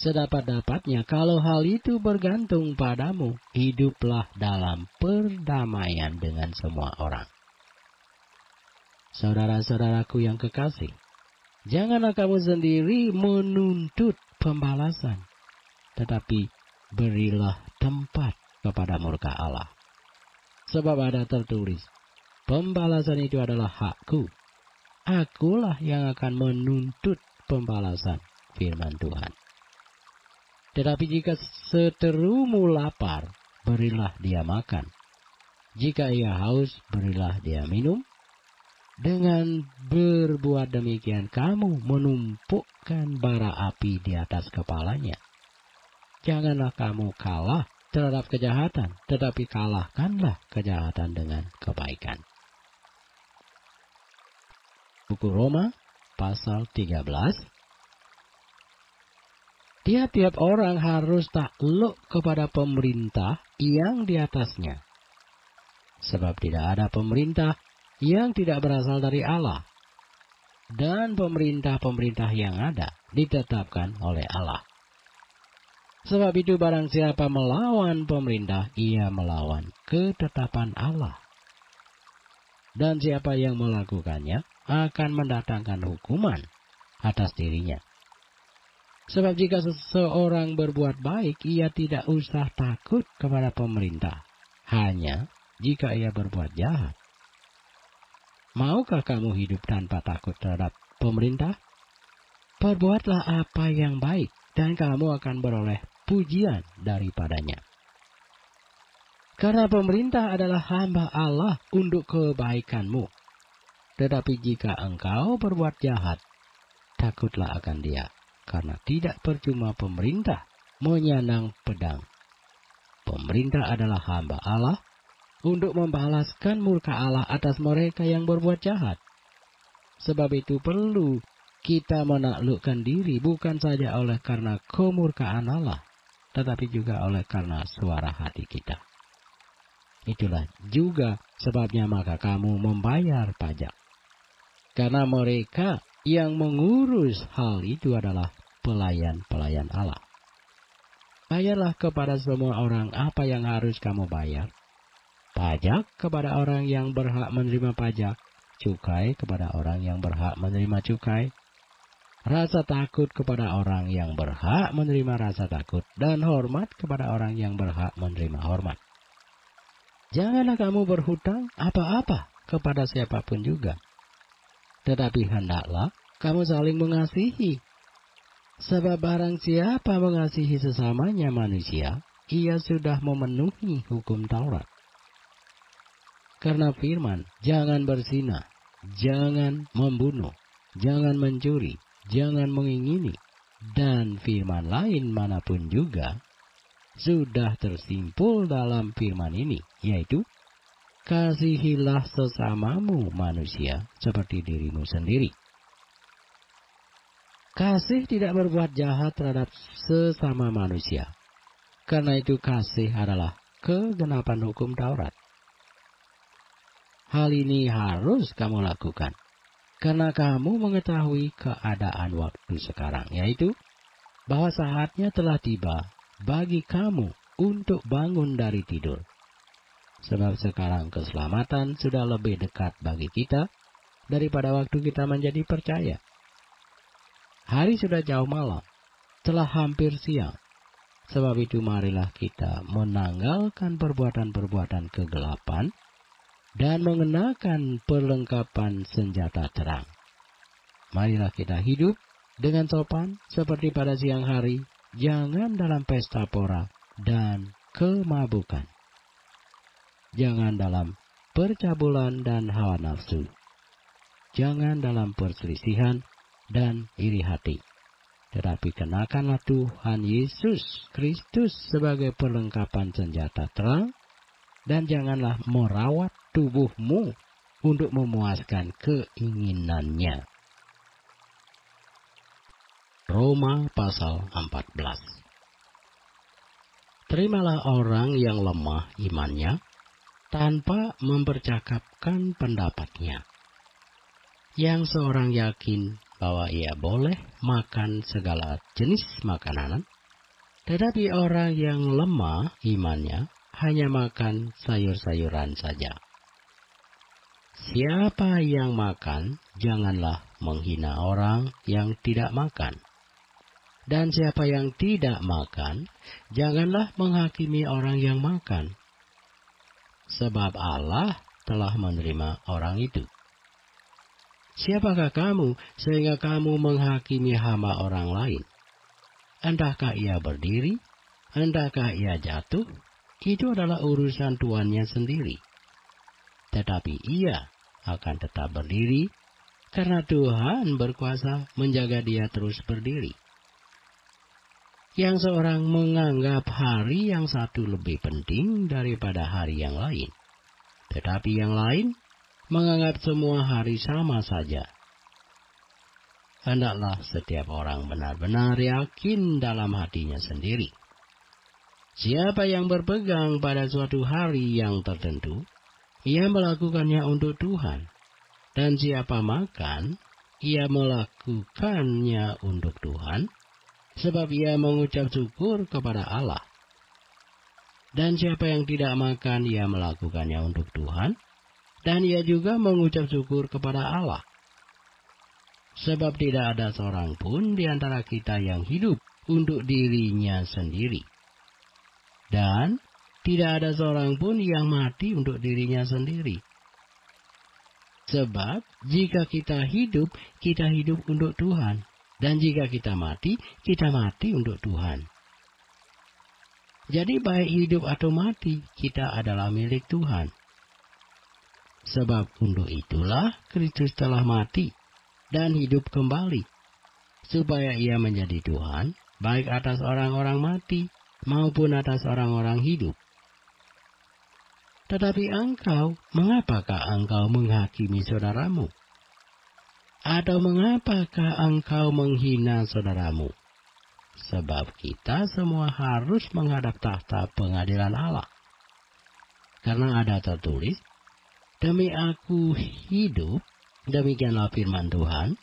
Sedapat-dapatnya, kalau hal itu bergantung padamu, hiduplah dalam perdamaian dengan semua orang. Saudara-saudaraku yang kekasih, janganlah kamu sendiri menuntut pembalasan, tetapi berilah tempat kepada murka Allah. Sebab ada tertulis, pembalasan itu adalah hakku. Akulah yang akan menuntut pembalasan, firman Tuhan. Tetapi jika seterumu lapar, berilah dia makan. Jika ia haus, berilah dia minum. Dengan berbuat demikian, kamu menumpukkan bara api di atas kepalanya. Janganlah kamu kalah terhadap kejahatan, tetapi kalahkanlah kejahatan dengan kebaikan. Buku Roma, pasal 13. Tiap-tiap orang harus takluk kepada pemerintah yang di atasnya. Sebab tidak ada pemerintah yang tidak berasal dari Allah. Dan pemerintah-pemerintah yang ada ditetapkan oleh Allah. Sebab itu barang siapa melawan pemerintah, ia melawan ketetapan Allah. Dan siapa yang melakukannya, akan mendatangkan hukuman atas dirinya. Sebab jika seseorang berbuat baik, ia tidak usah takut kepada pemerintah, hanya jika ia berbuat jahat. Maukah kamu hidup tanpa takut terhadap pemerintah? Perbuatlah apa yang baik, dan kamu akan beroleh pujian daripadanya. Karena pemerintah adalah hamba Allah untuk kebaikanmu. Tetapi jika engkau berbuat jahat, takutlah akan dia, karena tidak percuma pemerintah menyandang pedang. Pemerintah adalah hamba Allah untuk membalaskan murka Allah atas mereka yang berbuat jahat. Sebab itu perlu kita menaklukkan diri bukan saja oleh karena kemurkaan Allah, tetapi juga oleh karena suara hati kita. Itulah juga sebabnya maka kamu membayar pajak. Karena mereka yang mengurus hal itu adalah pelayan-pelayan Allah. Bayarlah kepada semua orang apa yang harus kamu bayar. Pajak kepada orang yang berhak menerima pajak, cukai kepada orang yang berhak menerima cukai, rasa takut kepada orang yang berhak menerima rasa takut, dan hormat kepada orang yang berhak menerima hormat. Janganlah kamu berhutang apa-apa kepada siapapun juga, tetapi hendaklah kamu saling mengasihi. Sebab barang siapa mengasihi sesamanya manusia, ia sudah memenuhi hukum Taurat. Karena firman, jangan berzina, jangan membunuh, jangan mencuri, jangan mengingini, dan firman lain manapun juga, sudah tersimpul dalam firman ini, yaitu, kasihilah sesamamu manusia seperti dirimu sendiri. Kasih tidak berbuat jahat terhadap sesama manusia. Karena itu kasih adalah kegenapan hukum Taurat. Hal ini harus kamu lakukan, karena kamu mengetahui keadaan waktu sekarang, yaitu bahwa saatnya telah tiba bagi kamu untuk bangun dari tidur. Sebab sekarang keselamatan sudah lebih dekat bagi kita daripada waktu kita menjadi percaya. Hari sudah jauh malam, telah hampir siang. Sebab itu marilah kita menanggalkan perbuatan-perbuatan kegelapan dan mengenakan perlengkapan senjata terang. Marilah kita hidup dengan sopan seperti pada siang hari, jangan dalam pesta pora dan kemabukan. Jangan dalam percabulan dan hawa nafsu. Jangan dalam perselisihan dan iri hati. Tetapi kenakanlah Tuhan Yesus Kristus sebagai perlengkapan senjata terang, dan janganlah merawat tubuhmu untuk memuaskan keinginannya. Roma pasal 14. Terimalah orang yang lemah imannya tanpa mempercakapkan pendapatnya. Yang seorang yakin bahwa ia boleh makan segala jenis makanan, tetapi orang yang lemah imannya hanya makan sayur-sayuran saja. Siapa yang makan, janganlah menghina orang yang tidak makan. Dan siapa yang tidak makan, janganlah menghakimi orang yang makan. Sebab Allah telah menerima orang itu. Siapakah kamu sehingga kamu menghakimi hamba orang lain? Entahkah ia berdiri, entahkah ia jatuh, itu adalah urusan tuannya sendiri. Tetapi ia akan tetap berdiri, karena Tuhan berkuasa menjaga dia terus berdiri. Yang seorang menganggap hari yang satu lebih penting daripada hari yang lain, tetapi yang lain menganggap semua hari sama saja. Hendaklah setiap orang benar-benar yakin dalam hatinya sendiri. Siapa yang berpegang pada suatu hari yang tertentu, ia melakukannya untuk Tuhan. Dan siapa makan, ia melakukannya untuk Tuhan, sebab ia mengucap syukur kepada Allah. Dan siapa yang tidak makan, ia melakukannya untuk Tuhan, dan ia juga mengucap syukur kepada Allah. Sebab tidak ada seorang pun di antara kita yang hidup untuk dirinya sendiri. Dan tidak ada seorang pun yang mati untuk dirinya sendiri. Sebab jika kita hidup untuk Tuhan. Dan jika kita mati untuk Tuhan. Jadi baik hidup atau mati, kita adalah milik Tuhan. Sebab untuk itulah Kristus telah mati dan hidup kembali, supaya ia menjadi Tuhan, baik atas orang-orang mati maupun atas orang-orang hidup. Tetapi engkau, mengapakah engkau menghakimi saudaramu? Atau mengapakah engkau menghina saudaramu? Sebab kita semua harus menghadap tahta pengadilan Allah. Karena ada tertulis, demi aku hidup, demikianlah firman Tuhan,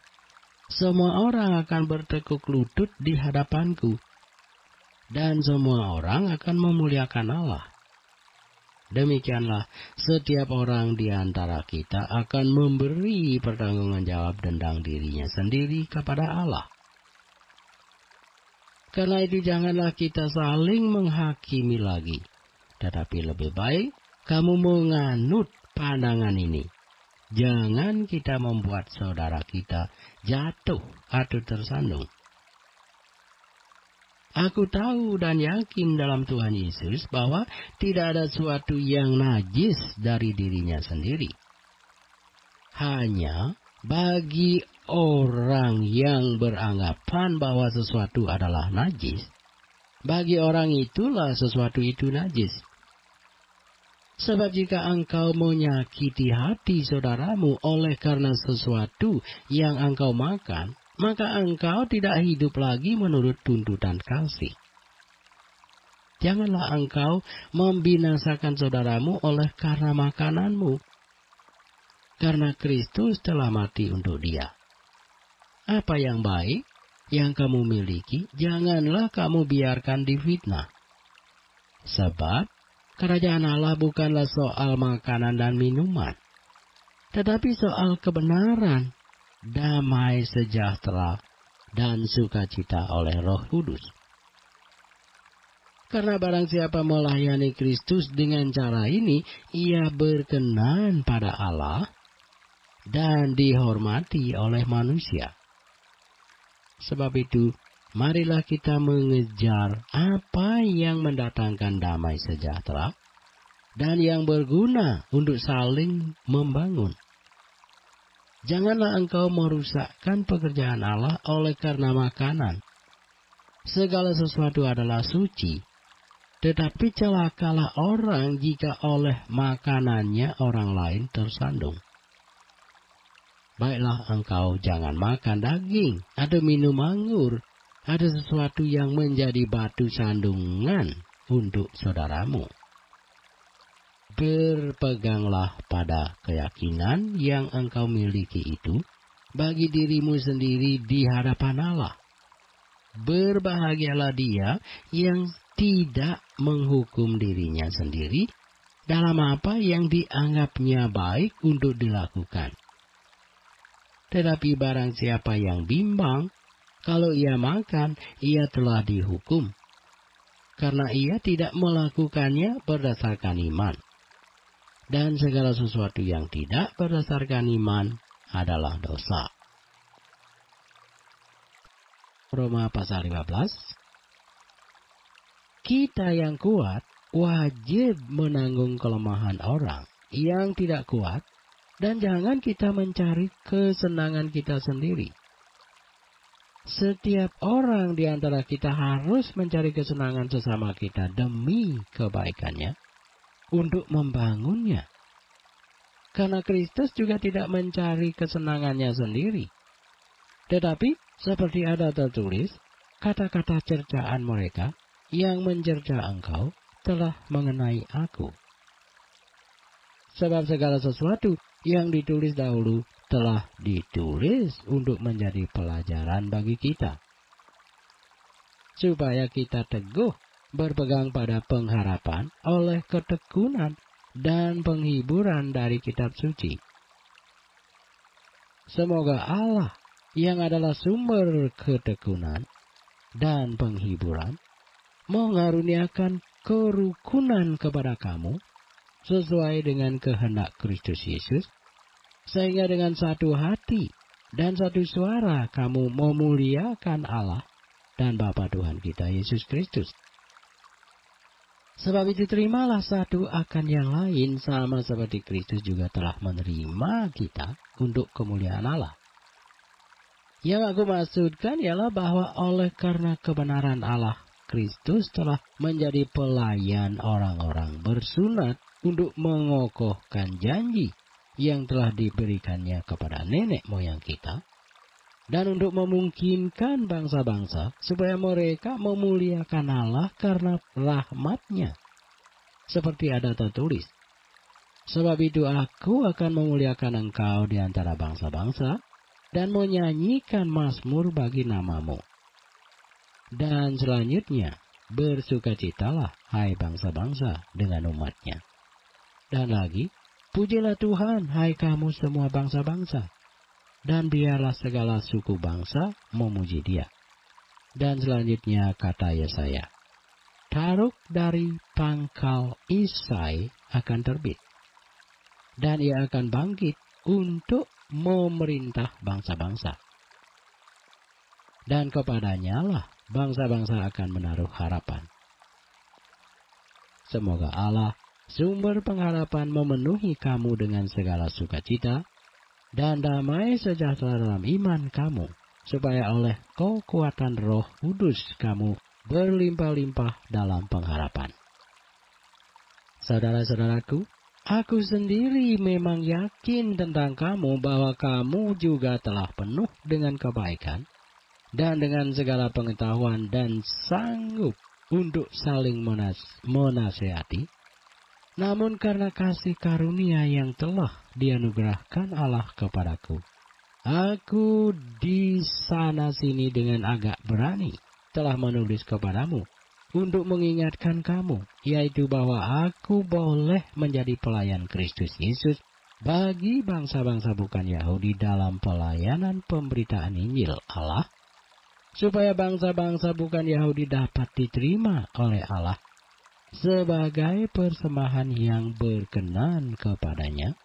semua orang akan bertekuk lutut di hadapanku, dan semua orang akan memuliakan Allah. Demikianlah setiap orang di antara kita akan memberi pertanggungan jawab tentang dirinya sendiri kepada Allah. Karena itu janganlah kita saling menghakimi lagi, tetapi lebih baik kamu menganut pandangan ini. Jangan kita membuat saudara kita jatuh atau tersandung. Aku tahu dan yakin dalam Tuhan Yesus bahwa tidak ada sesuatu yang najis dari dirinya sendiri. Hanya bagi orang yang beranggapan bahwa sesuatu adalah najis, bagi orang itulah sesuatu itu najis. Sebab jika engkau menyakiti hati saudaramu oleh karena sesuatu yang engkau makan, maka engkau tidak hidup lagi menurut tuntutan kasih. Janganlah engkau membinasakan saudaramu oleh karena makananmu, karena Kristus telah mati untuk dia. Apa yang baik yang kamu miliki, janganlah kamu biarkan difitnah. Sebab kerajaan Allah bukanlah soal makanan dan minuman, tetapi soal kebenaran, damai sejahtera, dan sukacita oleh Roh Kudus. Karena barang siapa melayani Kristus dengan cara ini, ia berkenan pada Allah dan dihormati oleh manusia. Sebab itu, marilah kita mengejar apa yang mendatangkan damai sejahtera dan yang berguna untuk saling membangun. Janganlah engkau merusakkan pekerjaan Allah oleh karena makanan. Segala sesuatu adalah suci, tetapi celakalah orang jika oleh makanannya orang lain tersandung. Baiklah engkau jangan makan daging atau minum anggur, ada sesuatu yang menjadi batu sandungan untuk saudaramu. Berpeganglah pada keyakinan yang engkau miliki itu bagi dirimu sendiri di hadapan Allah. Berbahagialah dia yang tidak menghukum dirinya sendiri dalam apa yang dianggapnya baik untuk dilakukan. Tetapi barang siapa yang bimbang, kalau ia makan, ia telah dihukum, karena ia tidak melakukannya berdasarkan iman. Dan segala sesuatu yang tidak berdasarkan iman adalah dosa. Roma pasal 15. Kita yang kuat wajib menanggung kelemahan orang yang tidak kuat, dan jangan kita mencari kesenangan kita sendiri. Setiap orang di antara kita harus mencari kesenangan sesama kita demi kebaikannya, untuk membangunnya. Karena Kristus juga tidak mencari kesenangannya sendiri. Tetapi seperti ada tertulis, kata-kata cercaan mereka yang mencerca engkau telah mengenai aku. Sebab segala sesuatu yang ditulis dahulu telah ditulis untuk menjadi pelajaran bagi kita, supaya kita teguh berpegang pada pengharapan oleh ketekunan dan penghiburan dari kitab suci. Semoga Allah yang adalah sumber ketekunan dan penghiburan, mengaruniakan kerukunan kepada kamu sesuai dengan kehendak Kristus Yesus, sehingga dengan satu hati dan satu suara kamu memuliakan Allah dan Bapa Tuhan kita Yesus Kristus. Sebab itu terimalah satu akan yang lain, sama seperti Kristus juga telah menerima kita untuk kemuliaan Allah. Yang aku maksudkan ialah bahwa oleh karena kebenaran Allah, Kristus telah menjadi pelayan orang-orang bersunat untuk mengokohkan janji yang telah diberikannya kepada nenek moyang kita, dan untuk memungkinkan bangsa-bangsa supaya mereka memuliakan Allah karena rahmat-Nya. Seperti ada tertulis, sebab itu aku akan memuliakan engkau di antara bangsa-bangsa, dan menyanyikan mazmur bagi namamu. Dan selanjutnya, bersukacitalah hai bangsa-bangsa dengan umat-Nya. Dan lagi, pujilah Tuhan hai kamu semua bangsa-bangsa, dan biarlah segala suku bangsa memuji Dia. Dan selanjutnya kata Yesaya, Taruk dari pangkal Isai akan terbit, dan Ia akan bangkit untuk memerintah bangsa-bangsa. Dan kepadanya lah bangsa-bangsa akan menaruh harapan. Semoga Allah, sumber pengharapan, memenuhi kamu dengan segala sukacita dan damai sejahtera dalam iman kamu, supaya oleh kekuatan Roh Kudus kamu berlimpah-limpah dalam pengharapan. Saudara-saudaraku, aku sendiri memang yakin tentang kamu bahwa kamu juga telah penuh dengan kebaikan dan dengan segala pengetahuan dan sanggup untuk saling menasehati. Namun karena kasih karunia yang telah dianugerahkan Allah kepadaku, aku di sana-sini dengan agak berani telah menulis kepadamu untuk mengingatkan kamu, yaitu bahwa aku boleh menjadi pelayan Kristus Yesus bagi bangsa-bangsa bukan Yahudi dalam pelayanan pemberitaan Injil Allah, supaya bangsa-bangsa bukan Yahudi dapat diterima oleh Allah sebagai persembahan yang berkenan kepadanya,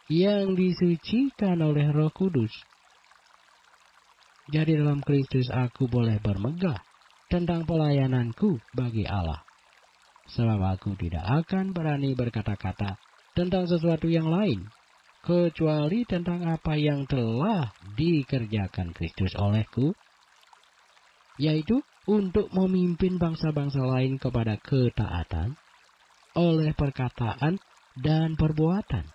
yang disucikan oleh Roh Kudus. Jadi dalam Kristus aku boleh bermegah tentang pelayananku bagi Allah, sebab aku tidak akan berani berkata-kata tentang sesuatu yang lain, kecuali tentang apa yang telah dikerjakan Kristus olehku, yaitu untuk memimpin bangsa-bangsa lain kepada ketaatan, oleh perkataan dan perbuatan,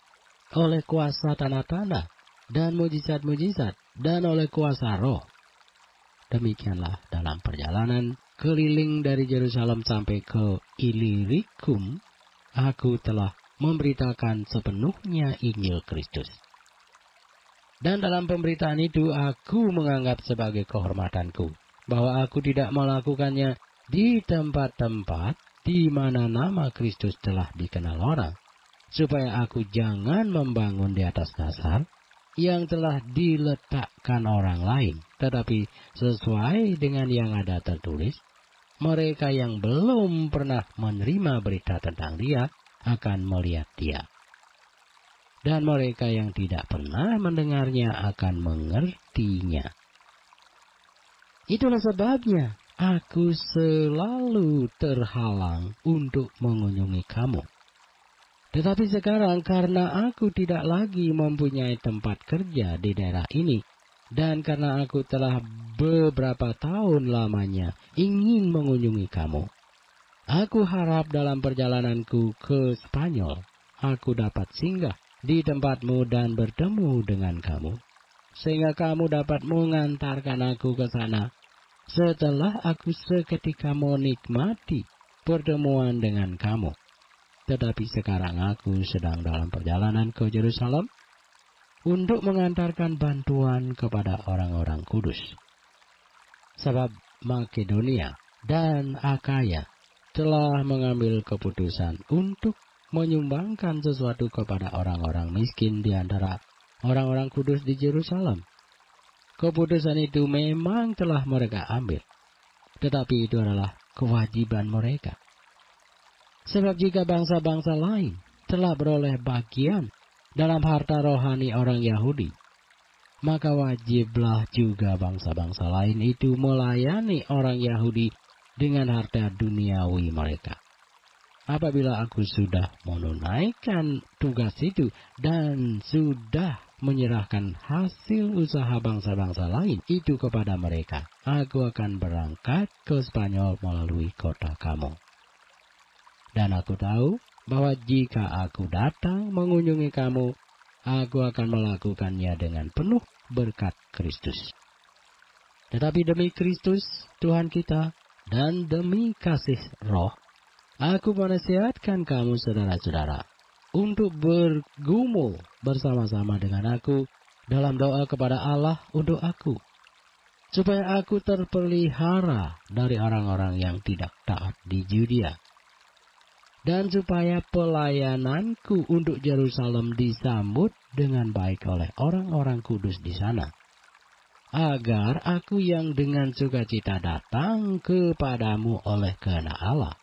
oleh kuasa tanda-tanda dan mujizat-mujizat, dan oleh kuasa Roh. Demikianlah dalam perjalanan keliling dari Yerusalem sampai ke Ilirikum, aku telah memberitakan sepenuhnya Injil Kristus. Dan dalam pemberitaan itu aku menganggap sebagai kehormatanku bahwa aku tidak melakukannya di tempat-tempat di mana nama Kristus telah dikenal orang, supaya aku jangan membangun di atas dasar yang telah diletakkan orang lain, tetapi sesuai dengan yang ada tertulis, mereka yang belum pernah menerima berita tentang Dia akan melihat Dia, dan mereka yang tidak pernah mendengarnya akan mengertinya. Itulah sebabnya aku selalu terhalang untuk mengunjungi kamu. Tetapi sekarang karena aku tidak lagi mempunyai tempat kerja di daerah ini, dan karena aku telah beberapa tahun lamanya ingin mengunjungi kamu, aku harap dalam perjalananku ke Spanyol, aku dapat singgah di tempatmu dan bertemu dengan kamu, sehingga kamu dapat mengantarkan aku ke sana setelah aku seketika menikmati pertemuan dengan kamu. Tetapi sekarang aku sedang dalam perjalanan ke Yerusalem untuk mengantarkan bantuan kepada orang-orang kudus. Sebab Makedonia dan Akaya telah mengambil keputusan untuk menyumbangkan sesuatu kepada orang-orang miskin di antara orang-orang kudus di Yerusalem, Keputusan itu memang telah mereka ambil, tetapi itu adalah kewajiban mereka. Sebab jika bangsa-bangsa lain telah beroleh bagian dalam harta rohani orang Yahudi, maka wajiblah juga bangsa-bangsa lain itu melayani orang Yahudi dengan harta duniawi mereka. Apabila aku sudah menunaikan tugas itu dan sudah menyerahkan hasil usaha bangsa-bangsa lain itu kepada mereka, aku akan berangkat ke Spanyol melalui kota kamu. Dan aku tahu bahwa jika aku datang mengunjungi kamu, aku akan melakukannya dengan penuh berkat Kristus. Tetapi demi Kristus, Tuhan kita, dan demi kasih Roh, aku menasihatkan kamu saudara-saudara, untuk bergumul bersama-sama dengan aku dalam doa kepada Allah untuk aku, supaya aku terpelihara dari orang-orang yang tidak taat di Yudea, dan supaya pelayananku untuk Yerusalem disambut dengan baik oleh orang-orang kudus di sana, agar aku yang dengan sukacita datang kepadamu oleh kehendak Allah,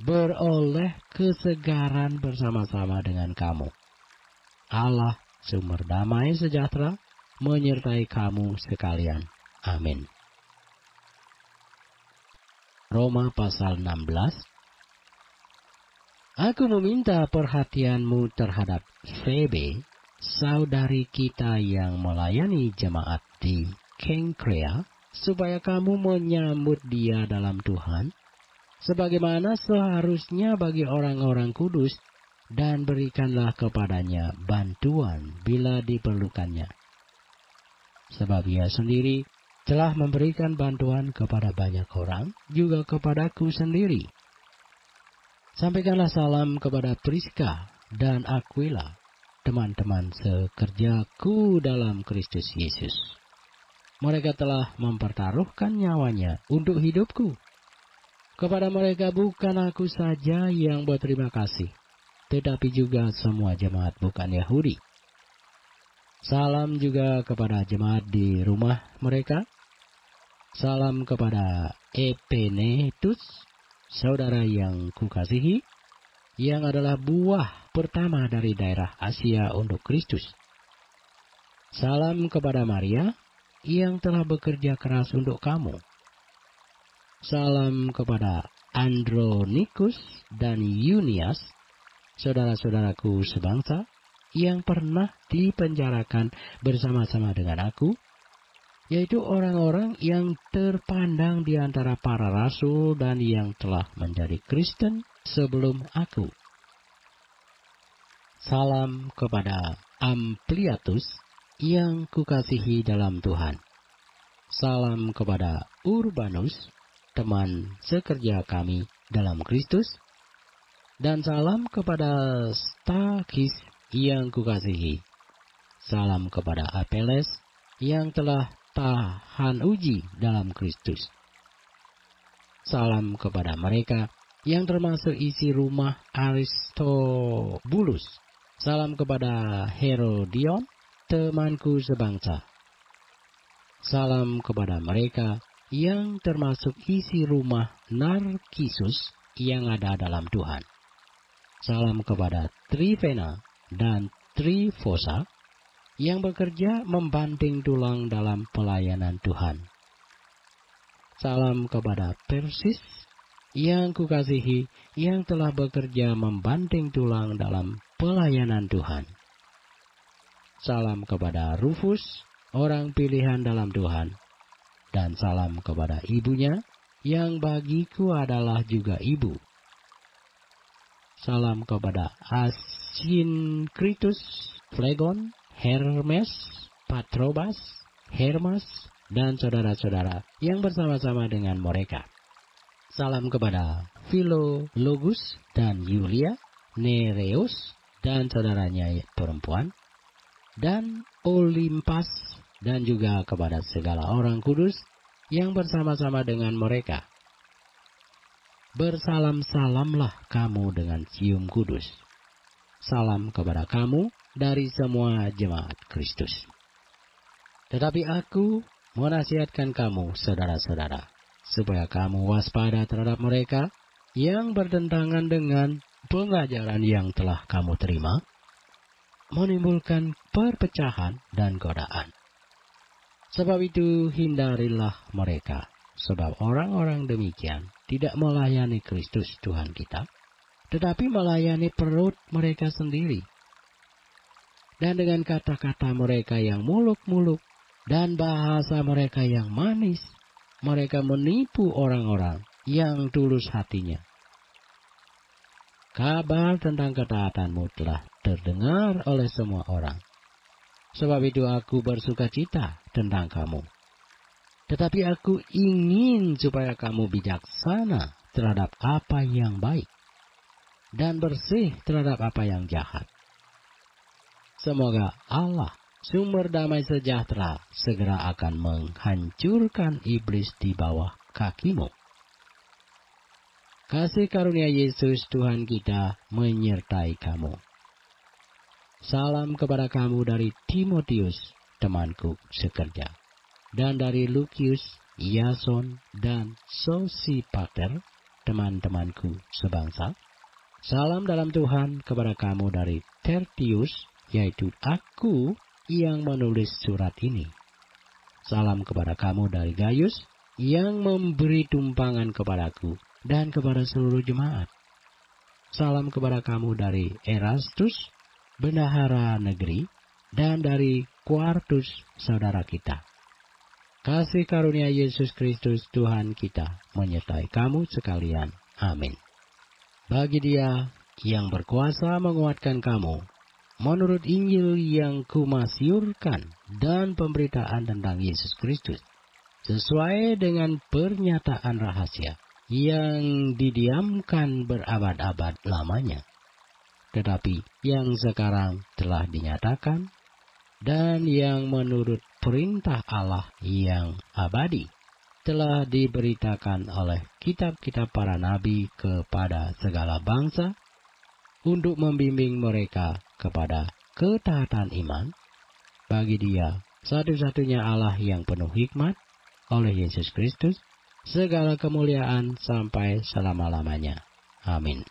beroleh kesegaran bersama-sama dengan kamu. Allah, sumber damai sejahtera, menyertai kamu sekalian. Amin. Roma pasal 16. Aku meminta perhatianmu terhadap Febe, saudari kita yang melayani jemaat di Kenkrea, supaya kamu menyambut dia dalam Tuhan, sebagaimana seharusnya bagi orang-orang kudus, dan berikanlah kepadanya bantuan bila diperlukannya. Sebab ia sendiri telah memberikan bantuan kepada banyak orang, juga kepadaku sendiri. Sampaikanlah salam kepada Priska dan Aquila, teman-teman sekerjaku dalam Kristus Yesus. Mereka telah mempertaruhkan nyawanya untuk hidupku. Kepada mereka bukan aku saja yang berterima kasih, tetapi juga semua jemaat bukan Yahudi. Salam juga kepada jemaat di rumah mereka. Salam kepada Epenetus, saudara yang kukasihi, yang adalah buah pertama dari daerah Asia untuk Kristus. Salam kepada Maria, yang telah bekerja keras untuk kamu. Salam kepada Andronikus dan Yunias, saudara-saudaraku sebangsa, yang pernah dipenjarakan bersama-sama dengan aku, yaitu orang-orang yang terpandang di antara para rasul dan yang telah menjadi Kristen sebelum aku. Salam kepada Ampliatus yang kukasihi dalam Tuhan. Salam kepada Urbanus, teman sekerja kami dalam Kristus. Dan salam kepada Stakis yang kukasihi. Salam kepada Apeles yang telah tahan uji dalam Kristus. Salam kepada mereka yang termasuk isi rumah Aristobulus. Salam kepada Herodion, temanku sebangsa. Salam kepada mereka yang termasuk isi rumah Narkisus yang ada dalam Tuhan. Salam kepada Trifena dan Trifosa, yang bekerja membanting tulang dalam pelayanan Tuhan. Salam kepada Persis, yang kukasihi, yang telah bekerja membanting tulang dalam pelayanan Tuhan. Salam kepada Rufus, orang pilihan dalam Tuhan. Dan salam kepada ibunya, yang bagiku adalah juga ibu. Salam kepada Asinkritus, Phlegon, Hermes, Patrobas, Hermas, dan saudara-saudara yang bersama-sama dengan mereka. Salam kepada Philologus dan Yulia, Nereus, dan saudaranya perempuan, dan Olimpas, dan juga kepada segala orang kudus yang bersama-sama dengan mereka. Bersalam-salamlah kamu dengan cium kudus. Salam kepada kamu dari semua jemaat Kristus. Tetapi aku menasihatkan kamu, saudara-saudara, supaya kamu waspada terhadap mereka yang bertentangan dengan pengajaran yang telah kamu terima, menimbulkan perpecahan dan godaan. Sebab itu hindarilah mereka, sebab orang-orang demikian tidak melayani Kristus Tuhan kita, tetapi melayani perut mereka sendiri. Dan dengan kata-kata mereka yang muluk-muluk dan bahasa mereka yang manis, mereka menipu orang-orang yang tulus hatinya. Kabar tentang ketaatanmu telah terdengar oleh semua orang. Sebab itu aku bersukacita tentang kamu. Tetapi aku ingin supaya kamu bijaksana terhadap apa yang baik dan bersih terhadap apa yang jahat. Semoga Allah, sumber damai sejahtera, segera akan menghancurkan iblis di bawah kakimu. Kasih karunia Yesus Tuhan kita menyertai kamu. Salam kepada kamu dari Timotius, temanku sekerja, dan dari Lukius, Yason, dan Sosipater, teman-temanku sebangsa. Salam dalam Tuhan kepada kamu dari Tertius, yaitu aku yang menulis surat ini. Salam kepada kamu dari Gaius, yang memberi tumpangan kepadaku dan kepada seluruh jemaat. Salam kepada kamu dari Erastus, bendahara negeri, dan dari Quartus, saudara kita. Kasih karunia Yesus Kristus Tuhan kita menyertai kamu sekalian. Amin. Bagi Dia yang berkuasa menguatkan kamu, menurut Injil yang kumasyurkan dan pemberitaan tentang Yesus Kristus, sesuai dengan pernyataan rahasia yang didiamkan berabad-abad lamanya, tetapi yang sekarang telah dinyatakan dan yang menurut perintah Allah yang abadi telah diberitakan oleh kitab-kitab para nabi kepada segala bangsa untuk membimbing mereka kepada ketaatan iman bagi Dia satu-satunya Allah yang penuh hikmat, oleh Yesus Kristus, segala kemuliaan sampai selama-lamanya. Amin.